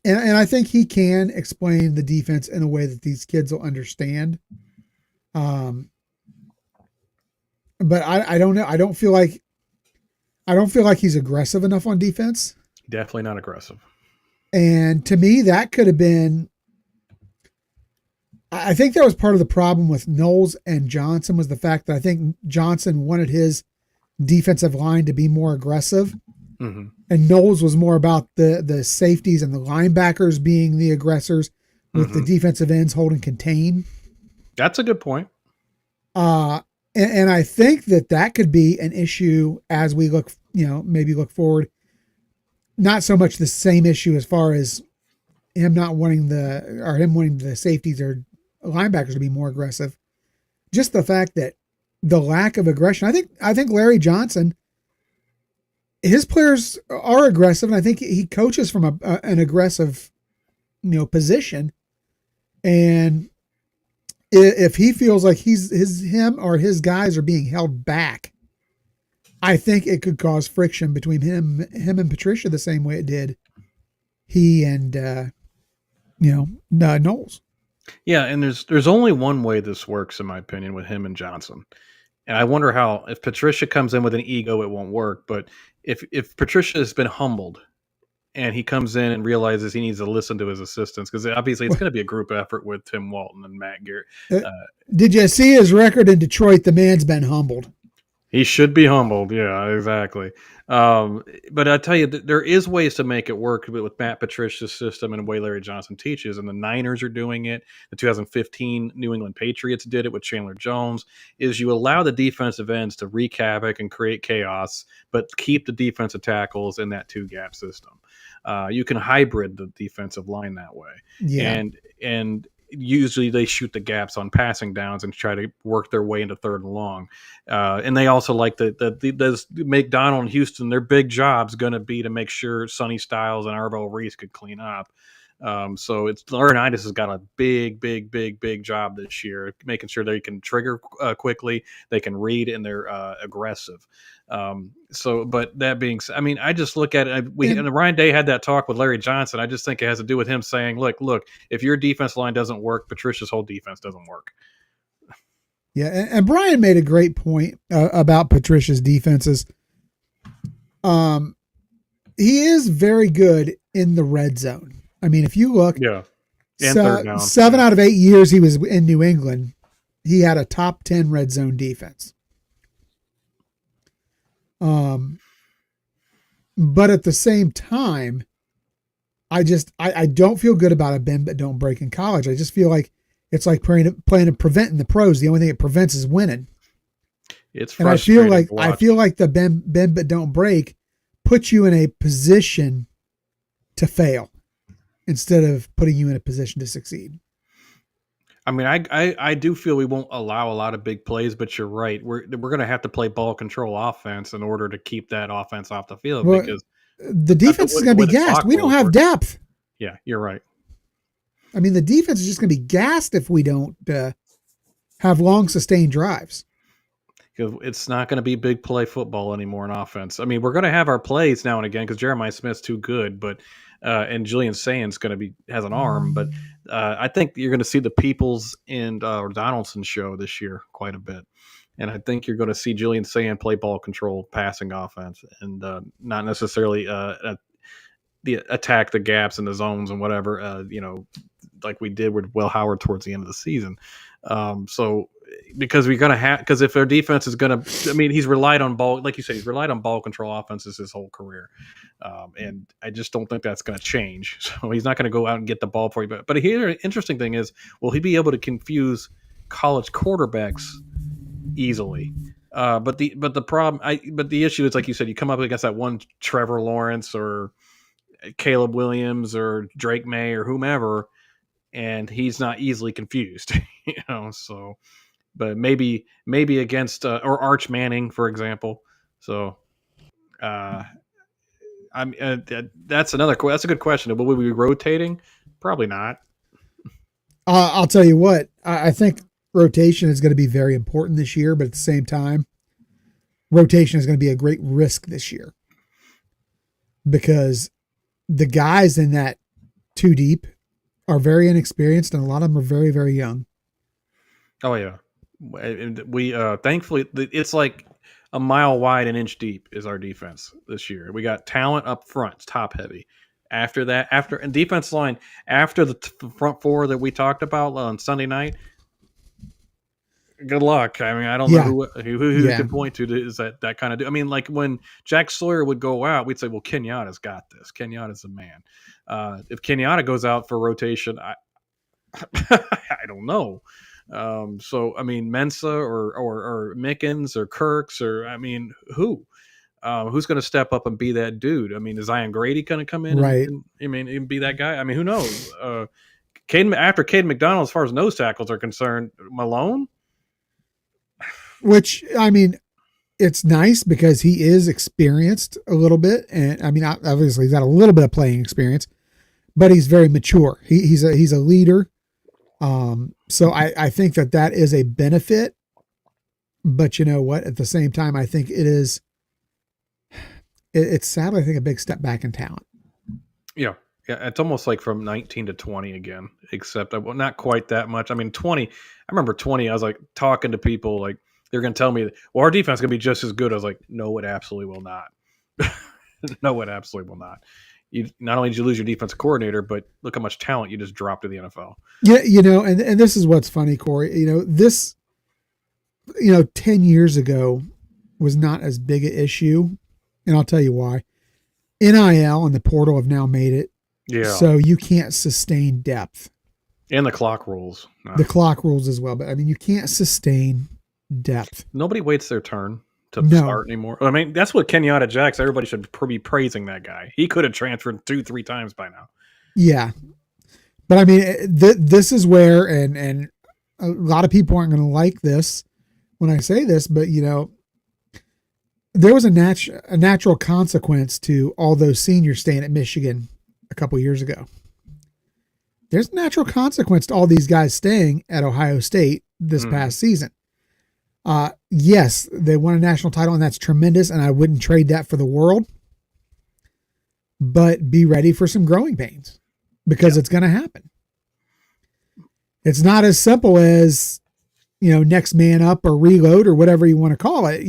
I think he can explain the defense in a way that these kids will understand. But I don't know. I don't feel like he's aggressive enough on defense. Definitely not aggressive. And to me, that could have been. I think that was part of the problem with Knowles and Johnson, was the fact that I think Johnson wanted his defensive line to be more aggressive, and Knowles was more about the safeties and the linebackers being the aggressors, with the defensive ends holding contain. That's a good point. And I think that could be an issue as we look, maybe look forward. Not so much the same issue as far as him wanting the safeties or linebackers to be more aggressive. Just the fact that the lack of aggression. I think Larry Johnson, his players are aggressive, and I think he coaches from an aggressive, position. And if he feels like him or his guys are being held back, I think it could cause friction between him and Patricia the same way it did he and Knowles. Yeah, and there's only one way this works, in my opinion, with him and Johnson. And I wonder how, if Patricia comes in with an ego, it won't work. But if Patricia has been humbled and he comes in and realizes he needs to listen to his assistants, because obviously it's going to be a group effort with Tim Walton and Matt Garrett. Did you see his record in Detroit? The man's been humbled. He should be humbled. Yeah, exactly. But I tell you, there is ways to make it work with Matt Patricia's system and the way Larry Johnson teaches. And the Niners are doing it. The 2015 New England Patriots did it with Chandler Jones. Is you allow the defensive ends to wreak havoc and create chaos, but keep the defensive tackles in that 2-gap system. You can hybrid the defensive line that way. Yeah. And usually they shoot the gaps on passing downs and try to work their way into 3rd and long. And they also like the McDonald and Houston, their big job's going to be to make sure Sonny Styles and Arvo Reese could clean up. So Laurinaitis has got a big job this year, making sure they can trigger quickly, they can read, and they're aggressive. But that being said, I mean, I just look at it. And Ryan Day had that talk with Larry Johnson. I just think it has to do with him saying, look, if your defense line doesn't work, Patricia's whole defense doesn't work. Yeah. And Brian made a great point about Patricia's defenses. He is very good in the red zone. I mean, if you look, and 7 out of 8 years he was in New England, he had a top 10 red zone defense. But at the same time, I don't feel good about a bend but don't break in college. I just feel like it's like playing and preventing the pros. The only thing it prevents is winning. It's frustrating. And I feel like the bend but don't break puts you in a position to fail instead of putting you in a position to succeed. I mean, I do feel we won't allow a lot of big plays, but you're right. We're going to have to play ball control offense in order to keep that offense off the field Well, because the that's defense is the going to way be the gassed. clock We don't rules have work. depth. Yeah, you're right. I mean, the defense is just going to be gassed if we don't have long, sustained drives. Because it's not going to be big play football anymore in offense. I mean, we're going to have our plays now and again because Jeremiah Smith's too good, but and Julian Sands has an arm, but I think you're going to see the Peoples and Donaldson show this year quite a bit, and I think you're going to see Julian Sand play ball control, passing offense, and not necessarily attack the gaps and the zones and whatever like we did with Will Howard towards the end of the season. So because we're gonna have because if their defense is gonna, I mean, he's relied on ball, like you said, he's relied on ball control offenses his whole career, and I just don't think that's going to change. So he's not going to go out and get the ball for you. But here, interesting thing is, will he be able to confuse college quarterbacks easily? But the issue is, like you said, you come up against that one Trevor Lawrence or Caleb Williams or Drake May or whomever, and he's not easily confused, So, but maybe against or Arch Manning, for example. So, that's a good question. Will we be rotating? Probably not. I'll tell you what, I think rotation is going to be very important this year, but at the same time, rotation is going to be a great risk this year because the guys in that two deep are very inexperienced and a lot of them are very, very young. Oh yeah. And we thankfully it's like a mile wide, an inch deep is our defense this year. We got talent up front, it's top heavy. After that, and defense line, after the front four that we talked about on Sunday night, good luck. I mean, I don't know who can point to is that kind of. I mean, like when Jack Sawyer would go out, we'd say, "Well, Kenyatta's got this. Kenyatta's the man." If Kenyatta goes out for rotation, I don't know. So I mean, Mensa or Mickens or Kirks or I mean, who's going to step up and be that dude? I mean, is Zion Grady going to come in and be that guy? I mean, who knows? After Caden McDonald, as far as nose tackles are concerned, Malone. Which, I mean, it's nice because he is experienced a little bit. And I mean, obviously he's got a little bit of playing experience, but he's very mature. He's a leader. So I think that is a benefit, but you know what, at the same time, I think it's sadly, I think a big step back in talent. Yeah. Yeah. It's almost like from 19 to 20 again, except not quite that much. I mean, 20, I remember 20, I was like talking to people like, they're going to tell me, well, our defense is going to be just as good. I was like, no, it absolutely will not. No, it absolutely will not. You not only did you lose your defensive coordinator, but look how much talent you just dropped to the NFL. Yeah, and this is what's funny, Corey. 10 years ago was not as big an issue, and I'll tell you why. NIL and the portal have now made it so you can't sustain depth. And the clock rules. No. The clock rules as well, but I mean, you can't sustain depth. Nobody waits their turn to start anymore. I mean, that's what Kenyatta Jax. Everybody should be praising that guy. He could have transferred 2-3 times by now. Yeah, but I mean, this is where, and a lot of people aren't going to like this when I say this, but there was a natural consequence to all those seniors staying at Michigan a couple years ago. There's a natural consequence to all these guys staying at Ohio State this past season. Yes, they won a national title, and that's tremendous, and I wouldn't trade that for the world. But be ready for some growing pains because it's going to happen. It's not as simple as, next man up or reload or whatever you want to call it.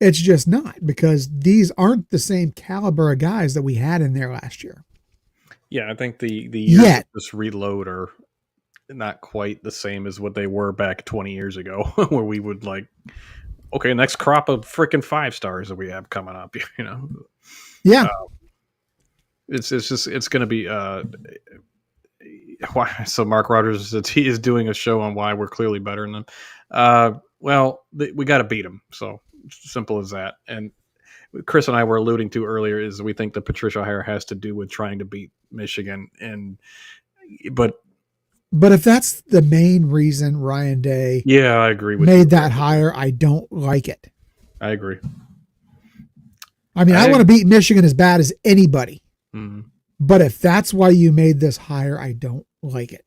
It's just not, because these aren't the same caliber of guys that we had in there last year. Yeah, I think the years of this reload are not quite the same as what they were back 20 years ago, where we would like, okay, next crop of freaking 5 stars that we have coming up, Yeah. It's going to be, why? So Mark Rogers he is doing a show on why we're clearly better than them. We got to beat them. So simple as that. And Chris and I were alluding to earlier is we think the Patricia hire has to do with trying to beat Michigan, but But if that's the main reason Ryan Day Yeah, I agree with you. made that hire, I don't like it. I agree. I mean, I want to beat Michigan as bad as anybody. Mhm. But if that's why you made this hire, I don't like it.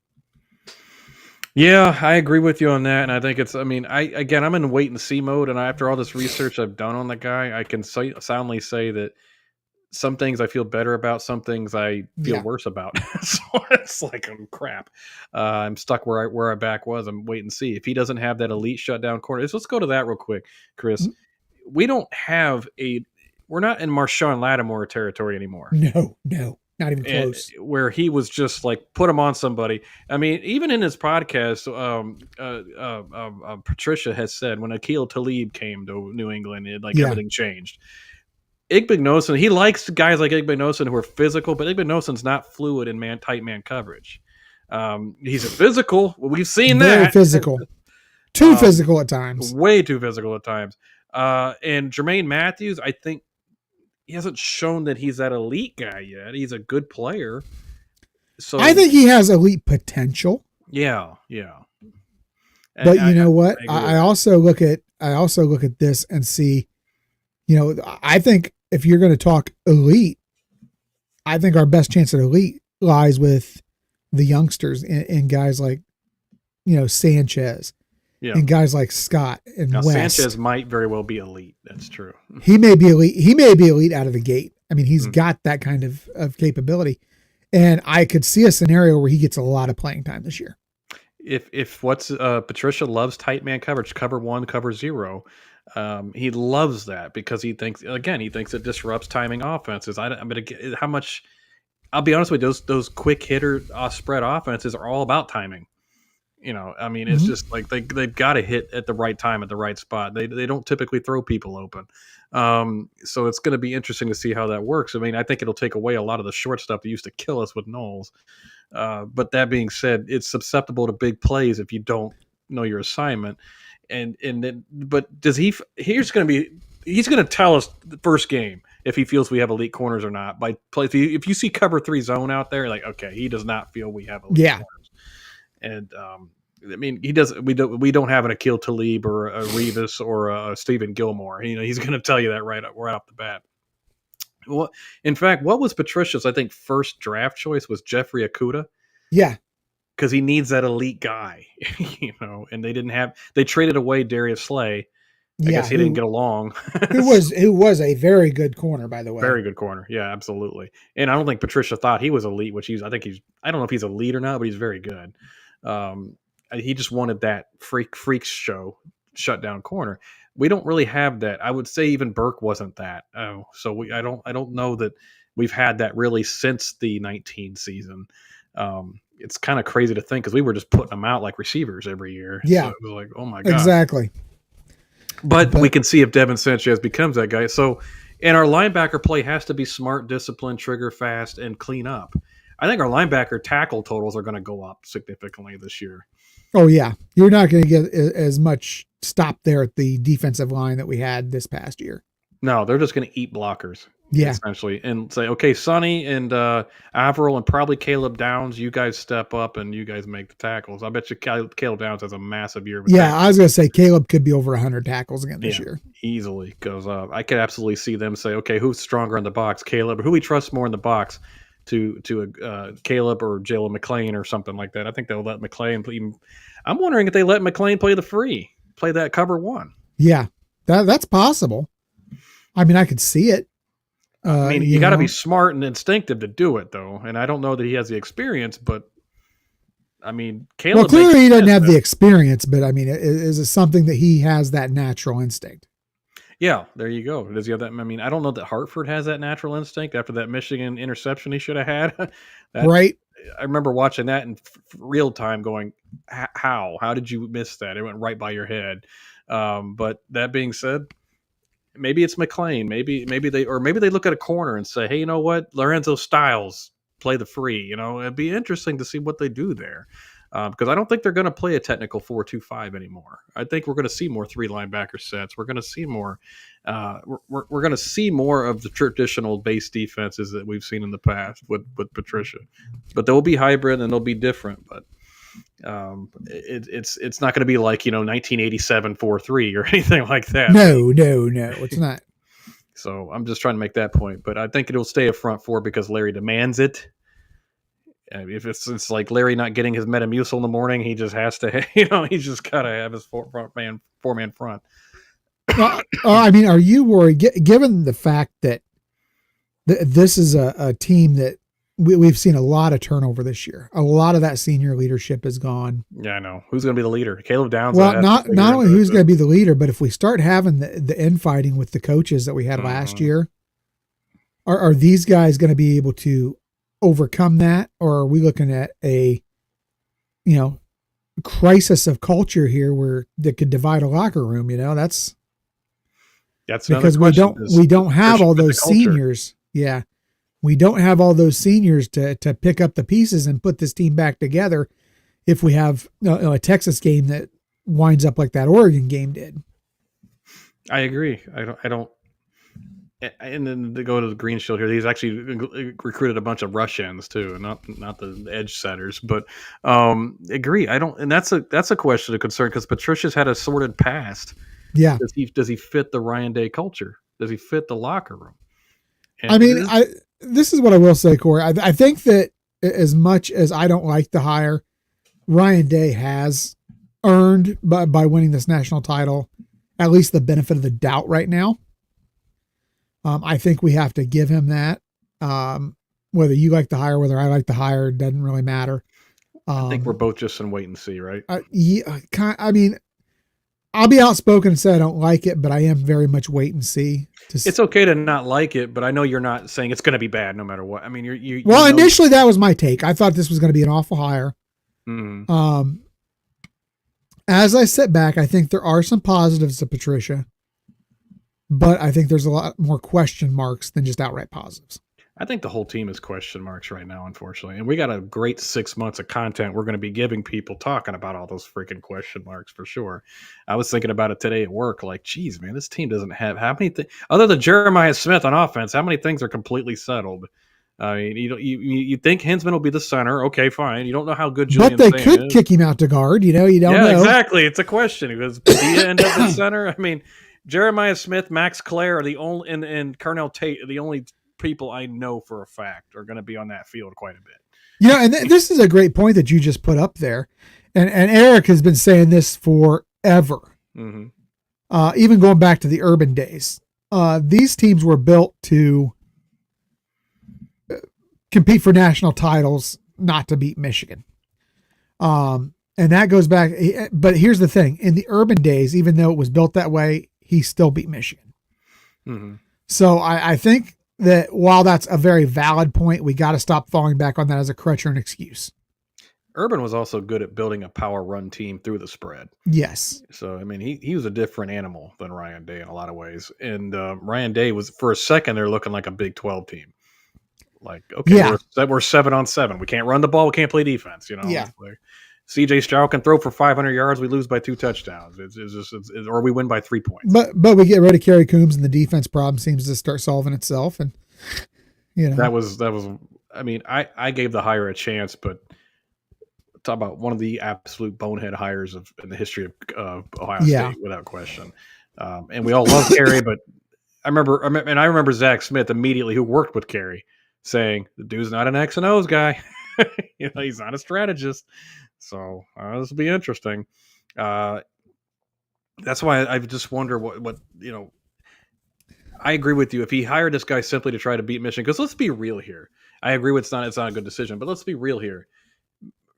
Yeah, I agree with you on that, and I think it's. I mean, I'm in wait and see mode, and after all this research I've done on the guy, I can soundly say that some things I feel better about, some things I feel worse about. So it's like, oh, crap. I'm stuck where I back was. I'm wait and see if he doesn't have that elite shutdown corner. Let's go to that real quick, Chris. We don't have we're not in Marshawn Lattimore territory anymore. No, not even close. Where he was just like, put him on somebody. I mean, even in his podcast, Patricia has said when Akil Talib came to New England, everything changed. Igbinosun, he likes guys like Igbinosun who are physical, but Igbinosun's not fluid in tight man coverage. He's a physical. We've seen Very that. physical. Too physical at times. Way too physical at times. And Jermaine Matthews, I think he hasn't shown that he's that elite guy yet. He's a good player. So I think he has elite potential. Yeah. But you know what? I also look at this and see, I think if you're going to talk elite, I think our best chance at elite lies with the youngsters and guys like, Sanchez and guys like Scott and now, West. Sanchez might very well be elite. That's true. He may be elite. He may be elite out of the gate. I mean, he's got that kind of capability. And I could see a scenario where he gets a lot of playing time this year. If Patricia loves tight man coverage, cover 1, cover 0. He loves that because he thinks it disrupts timing offenses. How much? I'll be honest with you, those quick hitter spread offenses are all about timing. It's just like they've got to hit at the right time at the right spot. They don't typically throw people open. So it's going to be interesting to see how that works. I mean, I think it'll take away a lot of the short stuff that used to kill us with Knowles. But that being said, it's susceptible to big plays if you don't know your assignment. But does he? He's going to tell us the first game if he feels we have elite corners or not. By play, if you see cover 3 zone out there, like, okay, he does not feel we have elite corners. And I mean, he doesn't. We don't have an Akil Talib or a Revis or a Stephen Gilmore. He's going to tell you that right off the bat. Well, in fact, what was Patricia's, I think, first draft choice was Jeffrey Okudah. Yeah. Because he needs that elite guy, and they traded away Darius Slay. I guess he didn't get along. who was a very good corner, by the way. Very good corner. Yeah, absolutely. And I don't think Patricia thought he was elite, I don't know if he's elite or not, but he's very good. He just wanted that freak show shutdown corner. We don't really have that. I would say even Burke wasn't that. So I don't know that we've had that really since the 19 season. It's kind of crazy to think because we were just putting them out like receivers every year. Yeah. So it was like, oh my God. Exactly. But we can see if Devin Sanchez becomes that guy. So, and our linebacker play has to be smart, disciplined, trigger fast, and clean up. I think our linebacker tackle totals are going to go up significantly this year. Oh, yeah. You're not going to get as much stop there at the defensive line that we had this past year. No, they're just going to eat blockers. Yeah. Essentially. And say, okay, Sonny and Averill and probably Caleb Downs, you guys step up and you guys make the tackles. I bet you Caleb Downs has a massive year. Yeah, I was going to say Caleb could be over 100 tackles again this year. Easily. Because I could absolutely see them say, okay, who's stronger in the box, Caleb, or who we trust more in the box to Caleb or Jalen McClain or something like that. I think they'll let McClain play. I'm wondering if they let McClain play that cover 1. Yeah, that's possible. I mean, I could see it. You got to be smart and instinctive to do it, though. And I don't know that he has the experience, but I mean, Caleb. Well, clearly he doesn't have the experience, but I mean, is it something that he has that natural instinct? Yeah, there you go. Does he have that? I mean, I don't know that Hartford has that natural instinct after that Michigan interception he should have had. Right. I remember watching that in real time going, how did you miss that? It went right by your head. But that being said, maybe it's McClain. Maybe they look at a corner and say, hey, you know what? Lorenzo Styles, play the free. It'd be interesting to see what they do there. Because I don't think they're going to play a technical 4-2-5 anymore. I think we're going to see more 3 linebacker sets. We're going to see more. We're going to see more of the traditional base defenses that we've seen in the past with Patricia. But they'll be hybrid and they'll be different. But It's not going to be like 1987 4-3 or anything like that. No, it's not. So I'm just trying to make that point, but I think it'll stay a front four because Larry demands it. If it's like Larry not getting his Metamucil in the morning, he just has to, he's just got to have his four man front. I mean, are you worried, given the fact that this is a team that we've seen a lot of turnover this year? A lot of that senior leadership is gone. Yeah, I know. Who's going to be the leader? Caleb Downs. Well, not only who's going to be the leader, but if we start having the infighting with the coaches that we had last year, are these guys going to be able to overcome that, or are we looking at a crisis of culture here that could divide a locker room? That's because we don't have all those seniors. Yeah. We don't have all those seniors to pick up the pieces and put this team back together if we have a Texas game that winds up like that Oregon game did. I agree. I don't. And then to go to the Green Shield here, he's actually recruited a bunch of Russians too, not the edge setters, but agree. I don't, and that's a question of concern because Patricia's had a sordid past. Yeah. Does he fit the Ryan Day culture? Does he fit the locker room? And I mean, this is what I will say, Cory. I think that as much as I don't like the hire, Ryan Day has earned by winning this national title at least the benefit of the doubt right now. I think we have to give him that. Whether you like the hire, whether I like the hire, doesn't really matter. I think we're both just in wait and see, right? I mean, I'll be outspoken and say I don't like it, but I am very much wait and see. It's okay to not like it, but I know you're not saying it's going to be bad no matter what. I mean, initially that was my take. I thought this was going to be an awful hire. Mm-hmm. As I sit back, I think there are some positives to Patricia, but I think there's a lot more question marks than just outright positives. I think the whole team is question marks right now, unfortunately. And we got a great 6 months of content we're going to be giving people talking about all those freaking question marks for sure. I was thinking about it today at work, like, geez, man, this team doesn't have how many things other than Jeremiah Smith on offense. How many things are completely settled? I mean, you think Hinsman will be the center. Okay, fine. You don't know how good Julian But they could kick him out to guard. You don't know. Exactly. It's a question. Does Padilla end up the center? I mean, Jeremiah Smith, Max Clare are the only, and Carnell Tate are the only people I know for a fact are going to be on that field quite a bit. And this is a great point that you just put up there. And Eric has been saying this forever. Mm-hmm. Even going back to the Urban days. These teams were built to compete for national titles, not to beat Michigan. And that goes back. But here's the thing. In the Urban days, even though it was built that way, he still beat Michigan. Mm-hmm. So I think that while that's a very valid point, we got to stop falling back on that as a crutch or an excuse. Urban was also good at building a power run team through the spread. Yes. So, I mean, he was a different animal than Ryan Day in a lot of ways. And Ryan Day was, for a second, they're looking like a Big 12 team. Like, okay, yeah. we're 7-on-7. We can't run the ball. We can't play defense. Yeah. Like, CJ Stroud can throw for 500 yards. We lose by 2 touchdowns. Or we win by 3 points. But we get rid of Kerry Coombs and the defense problem seems to start solving itself. And that was. I mean, I gave the hire a chance, but talk about one of the absolute bonehead hires in the history of Ohio State, without question. And we all love Kerry, but I remember Zach Smith immediately, who worked with Kerry, saying the dude's not an X and O's guy. He's not a strategist. So this will be interesting. That's why I just wonder what I agree with you. If he hired this guy simply to try to beat Michigan, because let's be real here. I agree with it's not a good decision, but let's be real here.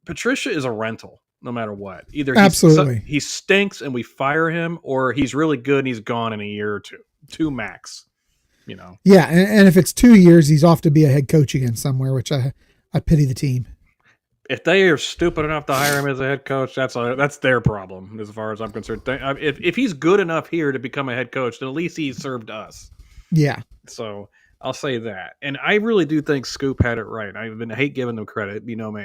Patricia is a rental, no matter what. Either he stinks and we fire him, or he's really good and he's gone in a year or two max. Yeah, and if it's 2 years, he's off to be a head coach again somewhere, which I pity the team. If they are stupid enough to hire him as a head coach, that's their problem, as far as I'm concerned. If he's good enough here to become a head coach, then at least he served us. Yeah. So I'll say that. And I really do think Scoop had it right. I hate giving them credit,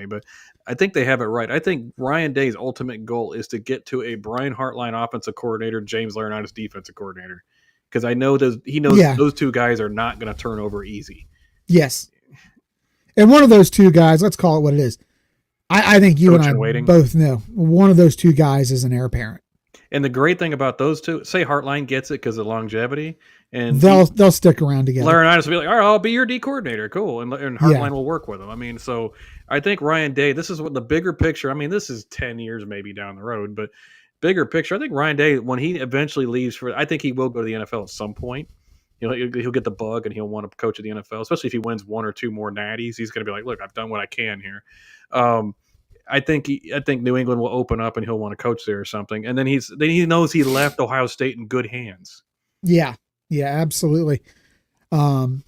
but I think they have it right. I think Ryan Day's ultimate goal is to get to a Brian Hartline offensive coordinator, James Laurinaitis defensive coordinator, because I know he knows those two guys are not going to turn over easy. Yes. And one of those two guys, let's call it what it is, I think you and I waiting. both know one of those two guys is an heir apparent. And the great thing about those two, say Hartline gets it because of longevity, and they'll stick around together. Laurinaitis will be like, all right, I'll be your D coordinator. Cool. And Hartline will work with him. I mean, so I think Ryan Day, this is what the bigger picture, I mean, this is 10 years maybe down the road, but bigger picture, I think Ryan Day, when he eventually leaves I think he will go to the NFL at some point. He'll get the bug and he'll want to coach at the NFL, especially if he wins one or two more natties. He's going to be like, look, I've done what I can here. I think New England will open up and he'll want to coach there or something. And then he knows he left Ohio State in good hands. Yeah, absolutely. So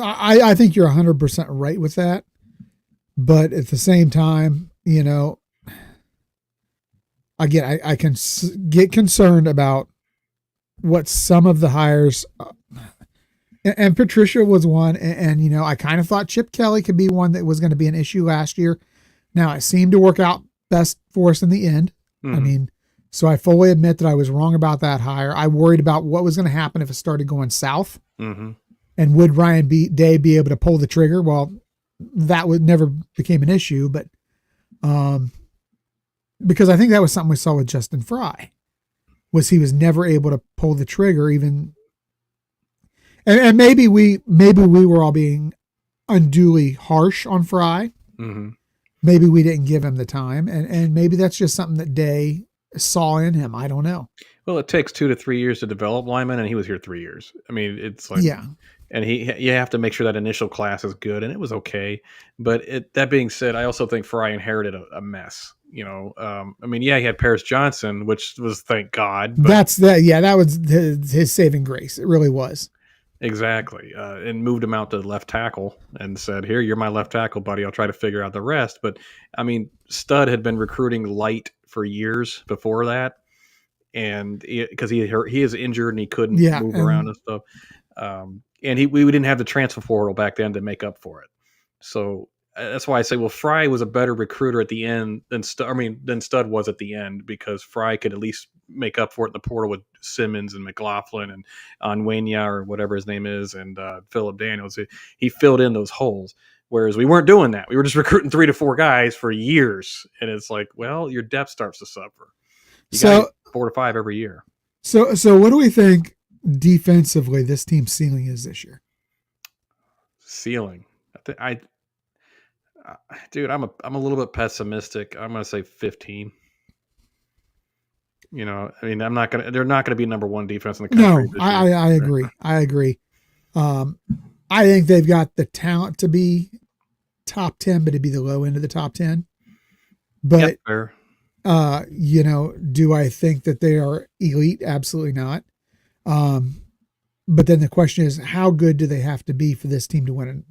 I think you're 100% right with that. But at the same time, again, I can get concerned about what some of the hires, and Patricia was one, and I kind of thought Chip Kelly could be one that was going to be an issue last year. Now it seemed to work out best for us in the end. Mm-hmm. I mean, so I fully admit that I was wrong about that hire. I worried about what was going to happen if it started going south. Mm-hmm. And would Ryan Day be able to pull the trigger? Well, that never became an issue, but because I think that was something we saw with Justin Fry, was he was never able to pull the trigger even. And maybe we were all being unduly harsh on Fry. Mm-hmm. Maybe we didn't give him the time, and maybe that's just something that Day saw in him. I don't know. Well, it takes 2 to 3 years to develop linemen, and he was here 3 years. I mean, it's like, yeah. And you have to make sure that initial class is good, and it was okay. But that being said, I also think Fry inherited a mess. I mean, he had Paris Johnson, which was, thank God. But that was his saving grace. It really was. Exactly. And moved him out to left tackle and said, here, you're my left tackle, buddy. I'll try to figure out the rest. But, I mean, Stud had been recruiting light for years before that. And because he is injured and he couldn't move around and stuff. And we didn't have the transfer portal back then to make up for it. So that's why I say, well, Fry was a better recruiter at the end than Stud was at the end, because Fry could at least make up for it in the portal with Simmons and McLaughlin and Onwenya or whatever his name is, and Phillip Daniels. He filled in those holes, whereas we weren't doing that. We were just recruiting 3 to 4 guys for years, and it's like, well, your depth starts to suffer. You got 4 to 5 every year. So what do we think defensively this team's ceiling is this year? Ceiling, dude, I'm a little bit pessimistic. I'm going to say 15. I mean, they're not going to be number one defense in the country. No, I agree. I agree. I think they've got the talent to be top 10, but to be the low end of the top 10. But, fair. Do I think that they are elite? Absolutely not. But then the question is, how good do they have to be for this team to win?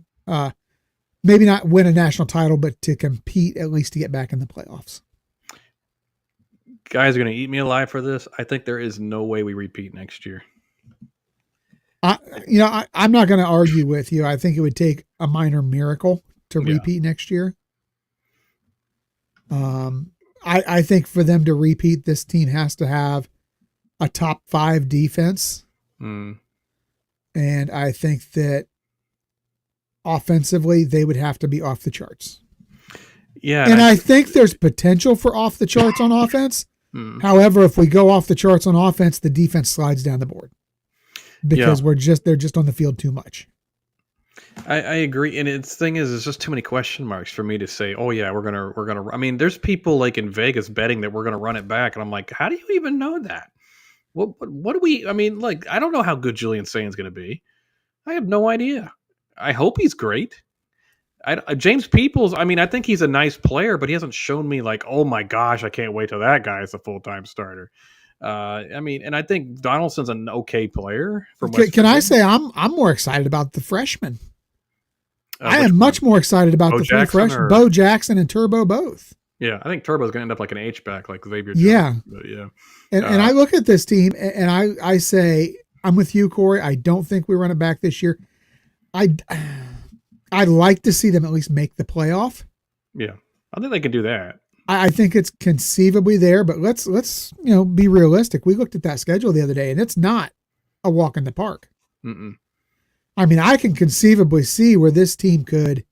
Maybe not win a national title, but to compete, at least to get back in the playoffs. Guys are going to eat me alive for this. I think there is no way we repeat next year. I'm not going to argue with you. I think it would take a minor miracle to repeat next year. I think for them to repeat, this team has to have a top 5 defense. Mm. And I think that offensively, they would have to be off the charts. Yeah. And I think there's potential for off the charts on offense. Mm. However, if we go off the charts on offense, the defense slides down the board because they're just on the field too much. I agree. And the thing is, there's just too many question marks for me to say, oh yeah, we're going to, I mean, there's people like in Vegas betting that we're going to run it back. And I'm like, how do you even know that? What do we, I mean, like, I don't know how good Julian Saint's going to be. I have no idea. I hope he's great. James Peoples, I mean, I think he's a nice player, but he hasn't shown me like, oh my gosh, I can't wait till that guy is a full-time starter. I mean, and I think Donaldson's an okay player. Can I say I'm more excited about the freshmen? I am much more excited about the 3 freshmen, Bo Jackson and Turbo both. Yeah, I think Turbo's going to end up like an H-back, like Xavier Jones. Yeah. And I look at this team, and I say, I'm with you, Cory. I don't think we run it back this year. I'd like to see them at least make the playoff. Yeah, I think they can do that. I think it's conceivably there, but let's be realistic. We looked at that schedule the other day, and it's not a walk in the park. Mm-mm. I mean, I can conceivably see where this team could.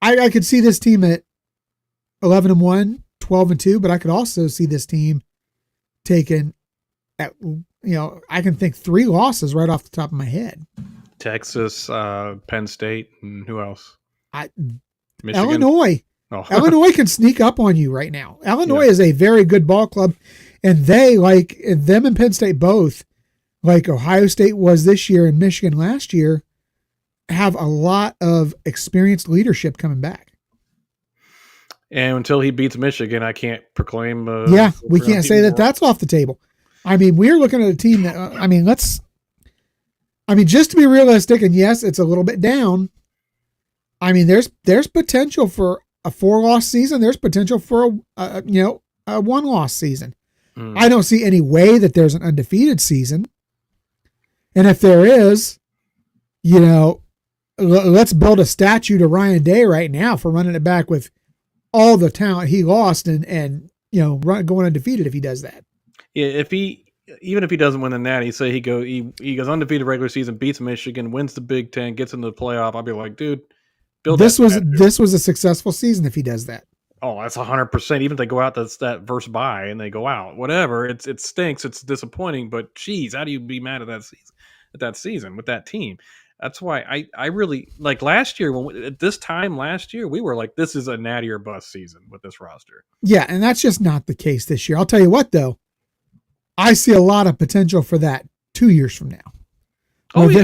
I could see this team at 11-1, 12-2, but I could also see this team taking I can think 3 losses right off the top of my head. Texas, Penn State, and who else? Michigan? Illinois. Oh. Illinois can sneak up on you right now. Illinois Yeah. is a very good ball club, and they, like them and Penn State both, like Ohio State was this year and Michigan last year, have a lot of experienced leadership coming back. And until he beats Michigan, I can't proclaim. We can't say that that's off the table. I mean, we're looking at a team that, just to be realistic, and yes, it's a little bit down. I mean, there's potential for a 4-loss season. There's potential for a 1-loss season. I don't see any way that there's an undefeated season. And if there is, let's build a statue to Ryan Day right now for running it back with all the talent he lost and going undefeated if he does that. Yeah, even if he doesn't win the Natty, say he goes undefeated regular season, beats Michigan, wins the Big Ten, gets into the playoff, I'll be like, dude, this was a successful season if he does that. Oh, that's 100%. Even if they go out that first bye and they go out, whatever, it stinks, it's disappointing. But geez, how do you be mad at that season with that team? That's why I really like last year at this time last year we were like, this is a Natty or bust season with this roster. Yeah, and that's just not the case this year. I'll tell you what though, I see a lot of potential for that 2 years from now. Oh, yeah.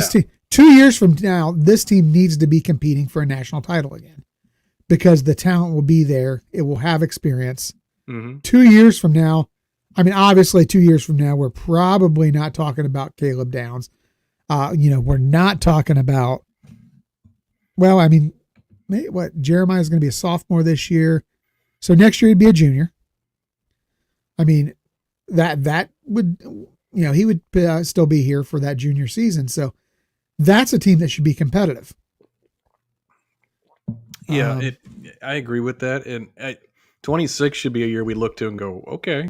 2 years from now, this team needs to be competing for a national title again because the talent will be there. It will have experience. Mm-hmm. 2 years from now, obviously 2 years from now, we're probably not talking about Caleb Downs. We're not talking about, Jeremiah's going to be a sophomore this year. So next year he'd be a junior. That would, he would still be here for that junior season. So that's a team that should be competitive. Yeah, I agree with that. And 26 should be a year we look to and go, okay,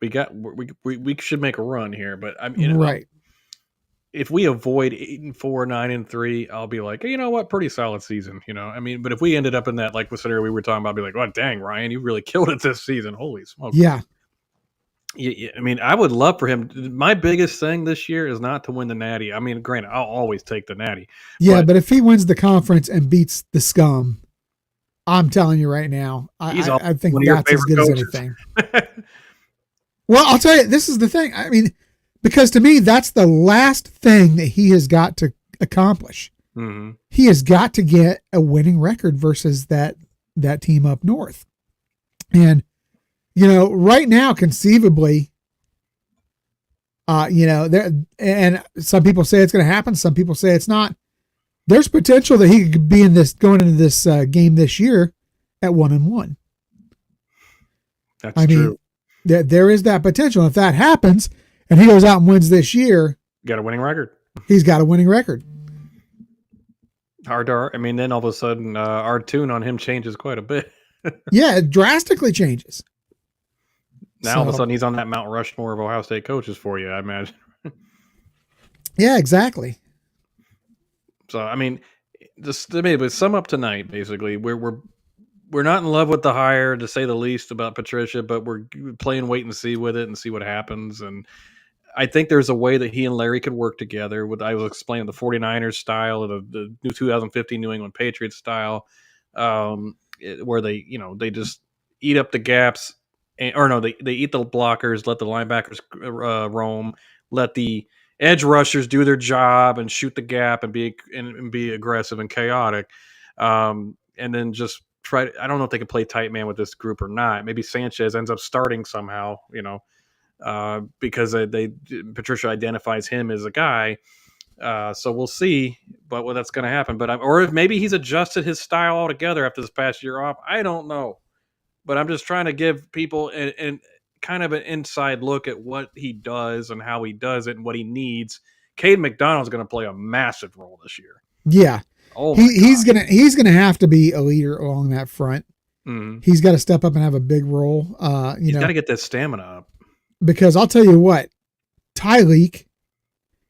we should make a run here. But right. If we avoid 8-4, 9-3, I'll be like, hey, you know what, pretty solid season. But if we ended up in that like the scenario we were talking about, I'd be like, oh dang, Ryan, you really killed it this season. Holy smoke. Yeah. Yeah, I would love for him. My biggest thing this year is not to win the Natty. Granted, I'll always take the Natty. Yeah, but if he wins the conference and beats the scum, I'm telling you right now, I think that's as good as anything. Well, I'll tell you, this is the thing. Because to me, that's the last thing that he has got to accomplish. Mm-hmm. He has got to get a winning record versus that team up north. And right now, conceivably, and some people say it's going to happen. Some people say it's not. There's potential that he could be going into this game this year at 1-1. That's true. There is that potential. If that happens and he goes out and wins this year, got a winning record. He's got a winning record. Then all of a sudden, our tune on him changes quite a bit. Yeah, it drastically changes. Now all of a sudden he's on that Mount Rushmore of Ohio State coaches for you, I imagine. Yeah, exactly. So just to sum up tonight, basically, we're not in love with the hire, to say the least, about Patricia, but we're playing wait and see with it and see what happens. And I think there's a way that he and Larry could work together. I was explaining the 49ers style, the new 2015 New England Patriots style, where they just eat up the gaps. They eat the blockers, let the linebackers roam, let the edge rushers do their job and shoot the gap and be aggressive and chaotic. And then just I don't know if they can play tight man with this group or not. Maybe Sanchez ends up starting somehow, because Patricia identifies him as a guy. So we'll see, but that's going to happen. Or if maybe he's adjusted his style altogether after this past year off. I don't know. But I'm just trying to give people an kind of an inside look at what he does and how he does it and what he needs. Cade McDonald's going to play a massive role this year. Yeah. He's gonna have to be a leader along that front. Mm-hmm. He's got to step up and have a big role. He's got to get that stamina up. Because I'll tell you what, Tyleek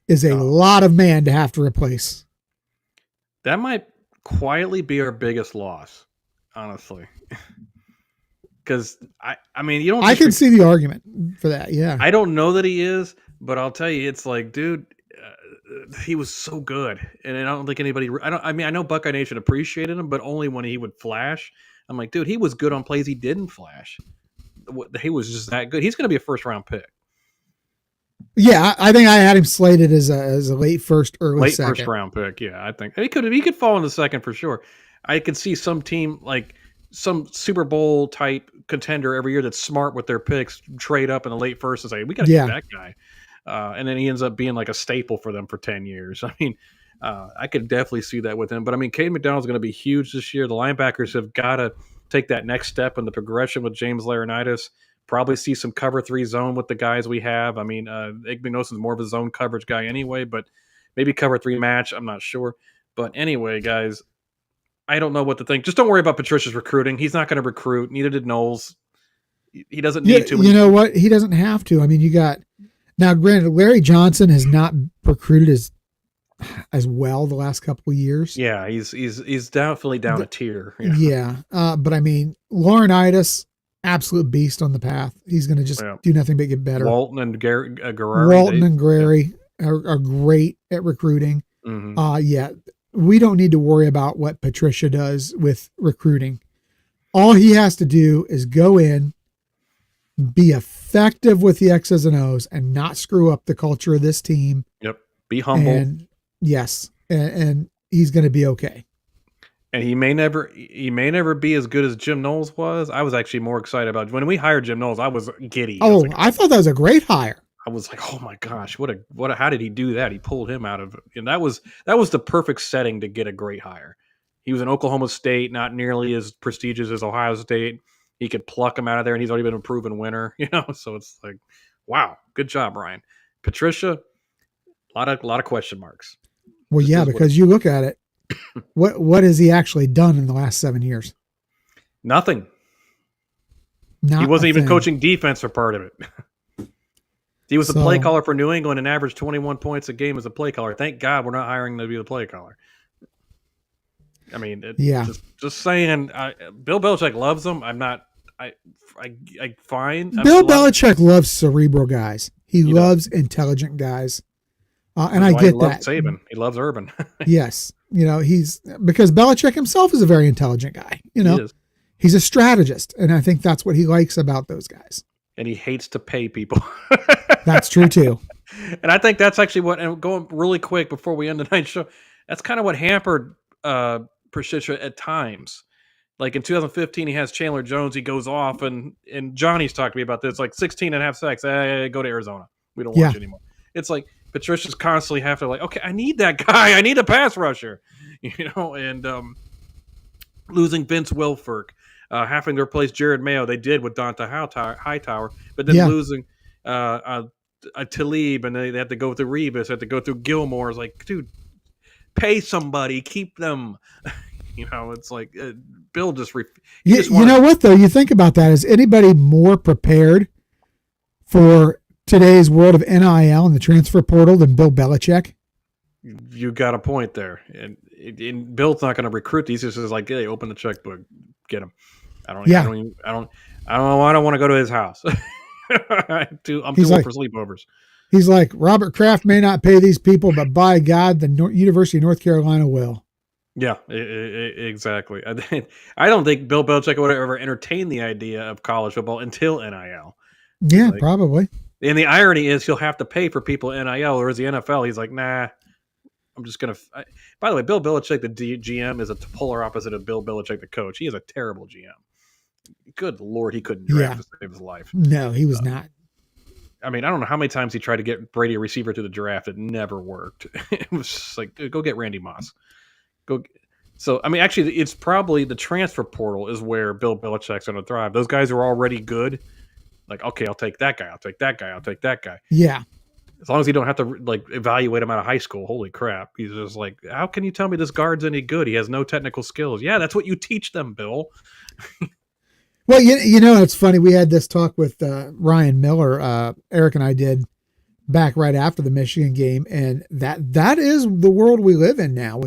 is a lot of man to have to replace. That might quietly be our biggest loss, honestly. because I mean, you don't. I can see the argument for that. Yeah. I don't know that he is, but I'll tell you, it's like, dude, he was so good, and I don't think anybody. I mean, I know Buckeye Nation appreciated him, but only when he would flash. I'm like, dude, he was good on plays he didn't flash. He was just that good. He's going to be a first round pick. Yeah, I think I had him slated as a late first, early second. First round pick. Yeah, I think he could fall in the second for sure. I could see some team like some Super Bowl type contender every year that's smart with their picks, trade up in the late first and say, we got to get that guy. And then he ends up being like a staple for them for 10 years. I mean, I could definitely see that with him. But I mean, Cade McDonald's going to be huge this year. The linebackers have got to take that next step in the progression with James Laurinaitis. Probably see some cover 3 zone with the guys we have. I mean, Igbenogson is more of a zone coverage guy anyway, but maybe cover 3 match. I'm not sure. But anyway, guys, I don't know what to think. Just don't worry about Patricia's recruiting. He's not going to recruit. Neither did Knowles. He doesn't need to. You know what? He doesn't have to. I mean, you got now. Granted, Larry Johnson has not recruited as well the last couple of years. Yeah, he's definitely down a tier. Yeah. But I mean, Laurinaitis, absolute beast on the path. He's going to just do nothing but get better. Walton and Guerreri. Are great at recruiting. Mm-hmm. We don't need to worry about what Patricia does with recruiting. All he has to do is go in, be effective with the X's and O's, and not screw up the culture of this team. Yep. Be humble. And he's going to be okay. And he may never be as good as Jim Knowles was. I was actually more excited about when we hired Jim Knowles. I was giddy. I thought that was a great hire. I was like, oh my gosh, how did he do that? He pulled him out of it. And that was the perfect setting to get a great hire. He was in Oklahoma State, not nearly as prestigious as Ohio State. He could pluck him out of there, and he's already been a proven winner, So it's like, wow, good job, Ryan. Patricia, a lot of question marks. Well, because you look at it, what has he actually done in the last 7 years? Nothing. He wasn't even coaching defense for part of it. He was the play caller for New England and averaged 21 points a game as a play caller. Thank God we're not hiring him to be the play caller. I mean, just saying. Bill Belichick loves him. I'm not. I find Bill Belichick loves cerebral guys. He loves intelligent guys, and I get that. Saban. He loves Urban. Yes, he's because Belichick himself is a very intelligent guy. He's a strategist, and I think that's what he likes about those guys. And he hates to pay people. That's true too. And I think that's actually and going really quick before we end tonight's show, that's kind of what hampered Patricia at times. Like in 2015, he has Chandler Jones. He goes off, and Johnny's talked to me about this, like 16 and a half sacks. Hey, go to Arizona. We don't want you anymore. It's like Patricia's constantly have to okay, I need that guy. I need a pass rusher. And losing Vince Wilfork. Having to replace Jared Mayo, they did with Dante Hightower, but then losing a Talib, and they had to go through Revis, had to go through Gilmore. It's like, dude, pay somebody, keep them. It's like Bill just. You know what though? You think about that. Is anybody more prepared for today's world of NIL and the transfer portal than Bill Belichick? You got a point there, and Bill's not going to recruit these. He's just like, hey, open the checkbook, get him. I don't want to go to his house. I'm too old for sleepovers. He's like, Robert Kraft may not pay these people, but by God, the University of North Carolina will. Yeah, exactly. I don't think Bill Belichick would ever entertain the idea of college football until NIL. Yeah, probably. And the irony is he'll have to pay for people in NIL, whereas the NFL, he's like, nah, I'm just going to. By the way, Bill Belichick, the GM, is a polar opposite of Bill Belichick, the coach. He is a terrible GM. Good Lord, he couldn't draft to save his life. No, he was not. I mean, I don't know how many times he tried to get Brady a receiver to the draft. It never worked. It was just like, dude, go get Randy Moss. So, I mean, actually, it's probably the transfer portal is where Bill Belichick's going to thrive. Those guys are already good. Like, okay, I'll take that guy. I'll take that guy. I'll take that guy. Yeah. As long as you don't have to evaluate him out of high school. Holy crap. He's just like, how can you tell me this guard's any good? He has no technical skills. Yeah, that's what you teach them, Bill. Well, it's funny. We had this talk with Ryan Miller. Eric and I did back right after the Michigan game. And that is the world we live in now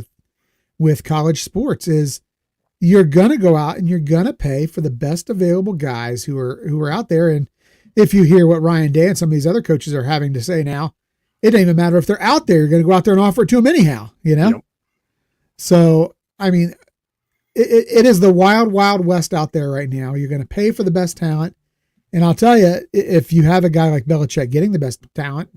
with college sports is you're gonna go out and you're gonna pay for the best available guys who are out there. And if you hear what Ryan Day and some of these other coaches are having to say now, it doesn't even matter if they're out there. You're going to go out there and offer it to them anyhow, Yep. So, I mean, it is the wild, wild west out there right now. You're going to pay for the best talent. And I'll tell you, if you have a guy like Belichick getting the best talent,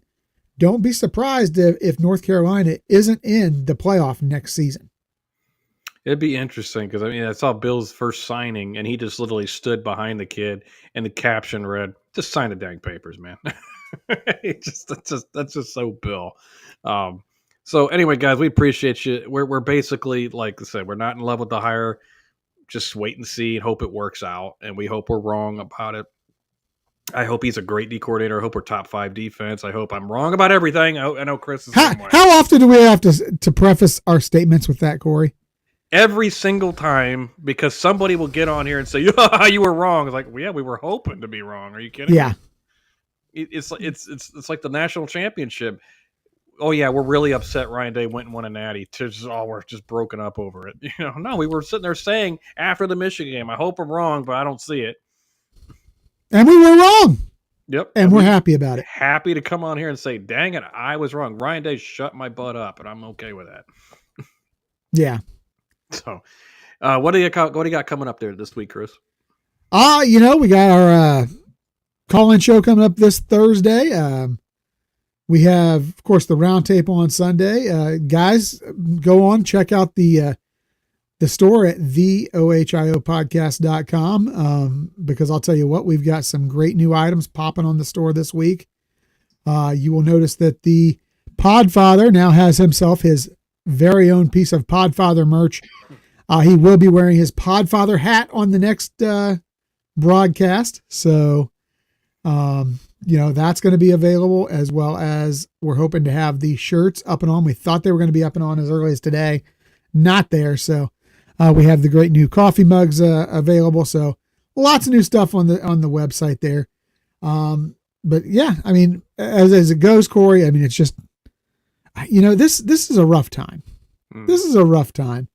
don't be surprised if North Carolina isn't in the playoff next season. It'd be interesting because, I mean, I saw Bill's first signing, and he just literally stood behind the kid, and the caption read, "Just sign the dang papers, man." That's just so Bill. So anyway, guys, we appreciate you. We're basically, like I said, we're not in love with the hire. Just wait and see and hope it works out, and we hope we're wrong about it. I hope he's a great D coordinator. I hope we're top 5 defense. I hope I'm wrong about everything. I know Chris is the same way. How often do we have to preface our statements with that, Corey? Every single time, because somebody will get on here and say, you were wrong. It's like, well, yeah, we were hoping to be wrong. Are you kidding? Yeah. It's like the national championship. Oh yeah, we're really upset Ryan Day went and won a natty. We're just broken up over it. No, we were sitting there saying after the Michigan game, I hope I'm wrong, but I don't see it. And we were wrong. Yep. And we're happy about it. Happy to come on here and say, dang it, I was wrong. Ryan Day shut my butt up, and I'm okay with that. Yeah. So, what do you got coming up there this week, Chris? We got our call-in show coming up this Thursday. We have, of course, the roundtable on Sunday. Guys, go on, check out the store at theohiopodcast.com because I'll tell you what, we've got some great new items popping on the store this week. You will notice that the Podfather now has himself his very own piece of Podfather merch. He will be wearing his Podfather hat on the next broadcast. So, that's going to be available, as well as we're hoping to have the shirts up and on. We thought they were going to be up and on as early as today. Not there. So we have the great new coffee mugs available. So lots of new stuff on the website there. But yeah, I mean, as it goes, Corey, I mean, it's just, this is a rough time. This is a rough time.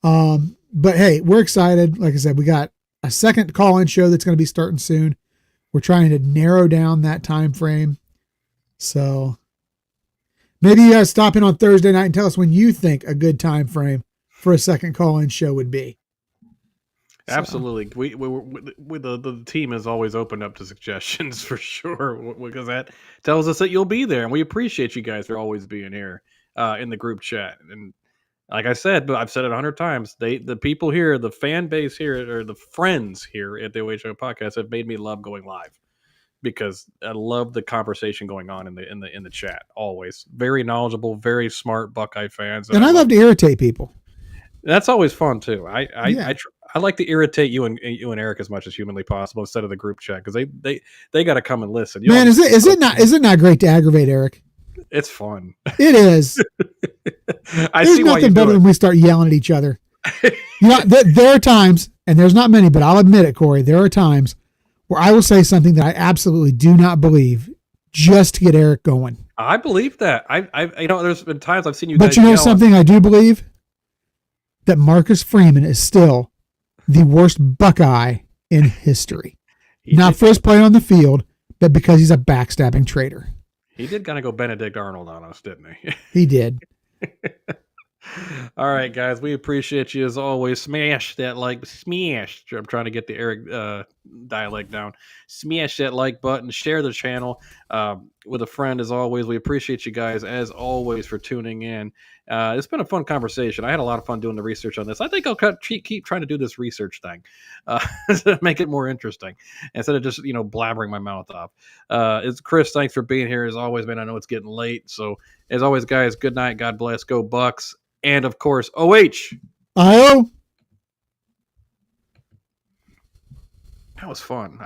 But hey, we're excited. Like I said, we got a second call-in show that's going to be starting soon. We're trying to narrow down that time frame. So maybe you guys stop in on Thursday night and tell us when you think a good time frame for a second call-in show would be. Absolutely. We the team is always open up to suggestions for sure, because that tells us that you'll be there, and we appreciate you guys for always being here in the group chat. And like I said, but I've said it 100 times, the people here, the fan base here, or the friends here at the OHIO podcast have made me love going live, because I love the conversation going on in the chat. Always very knowledgeable, very smart Buckeye fans, and I love to irritate people. That's always fun too. I like to irritate you and Eric as much as humanly possible instead of the group chat, because they got to come and listen. Man, is it not great to aggravate Eric? It's fun. It is. There's nothing better than we start yelling at each other. There are times, and there's not many, but I'll admit it, Corey. There are times where I will say something that I absolutely do not believe just to get Eric going. I believe that. There's been times I've seen you. But guys something I do believe, that Marcus Freeman is still the worst Buckeye in history. Not for his play on the field, but because he's a backstabbing traitor. He did kind of go Benedict Arnold on us, didn't he? He did. All right, guys, we appreciate you as always. Smash that like, smash. I'm trying to get the Eric dialect down. Smash that like button. Share the channel with a friend as always. We appreciate you guys as always for tuning in. It's been a fun conversation. I had a lot of fun doing the research on this. I think I'll keep trying to do this research thing to make it more interesting instead of just blabbering my mouth off. It's Chris. Thanks for being here as always, man. I know it's getting late, so as always, guys, good night. God bless. Go Bucks. And, of course, OH. IO. That was fun.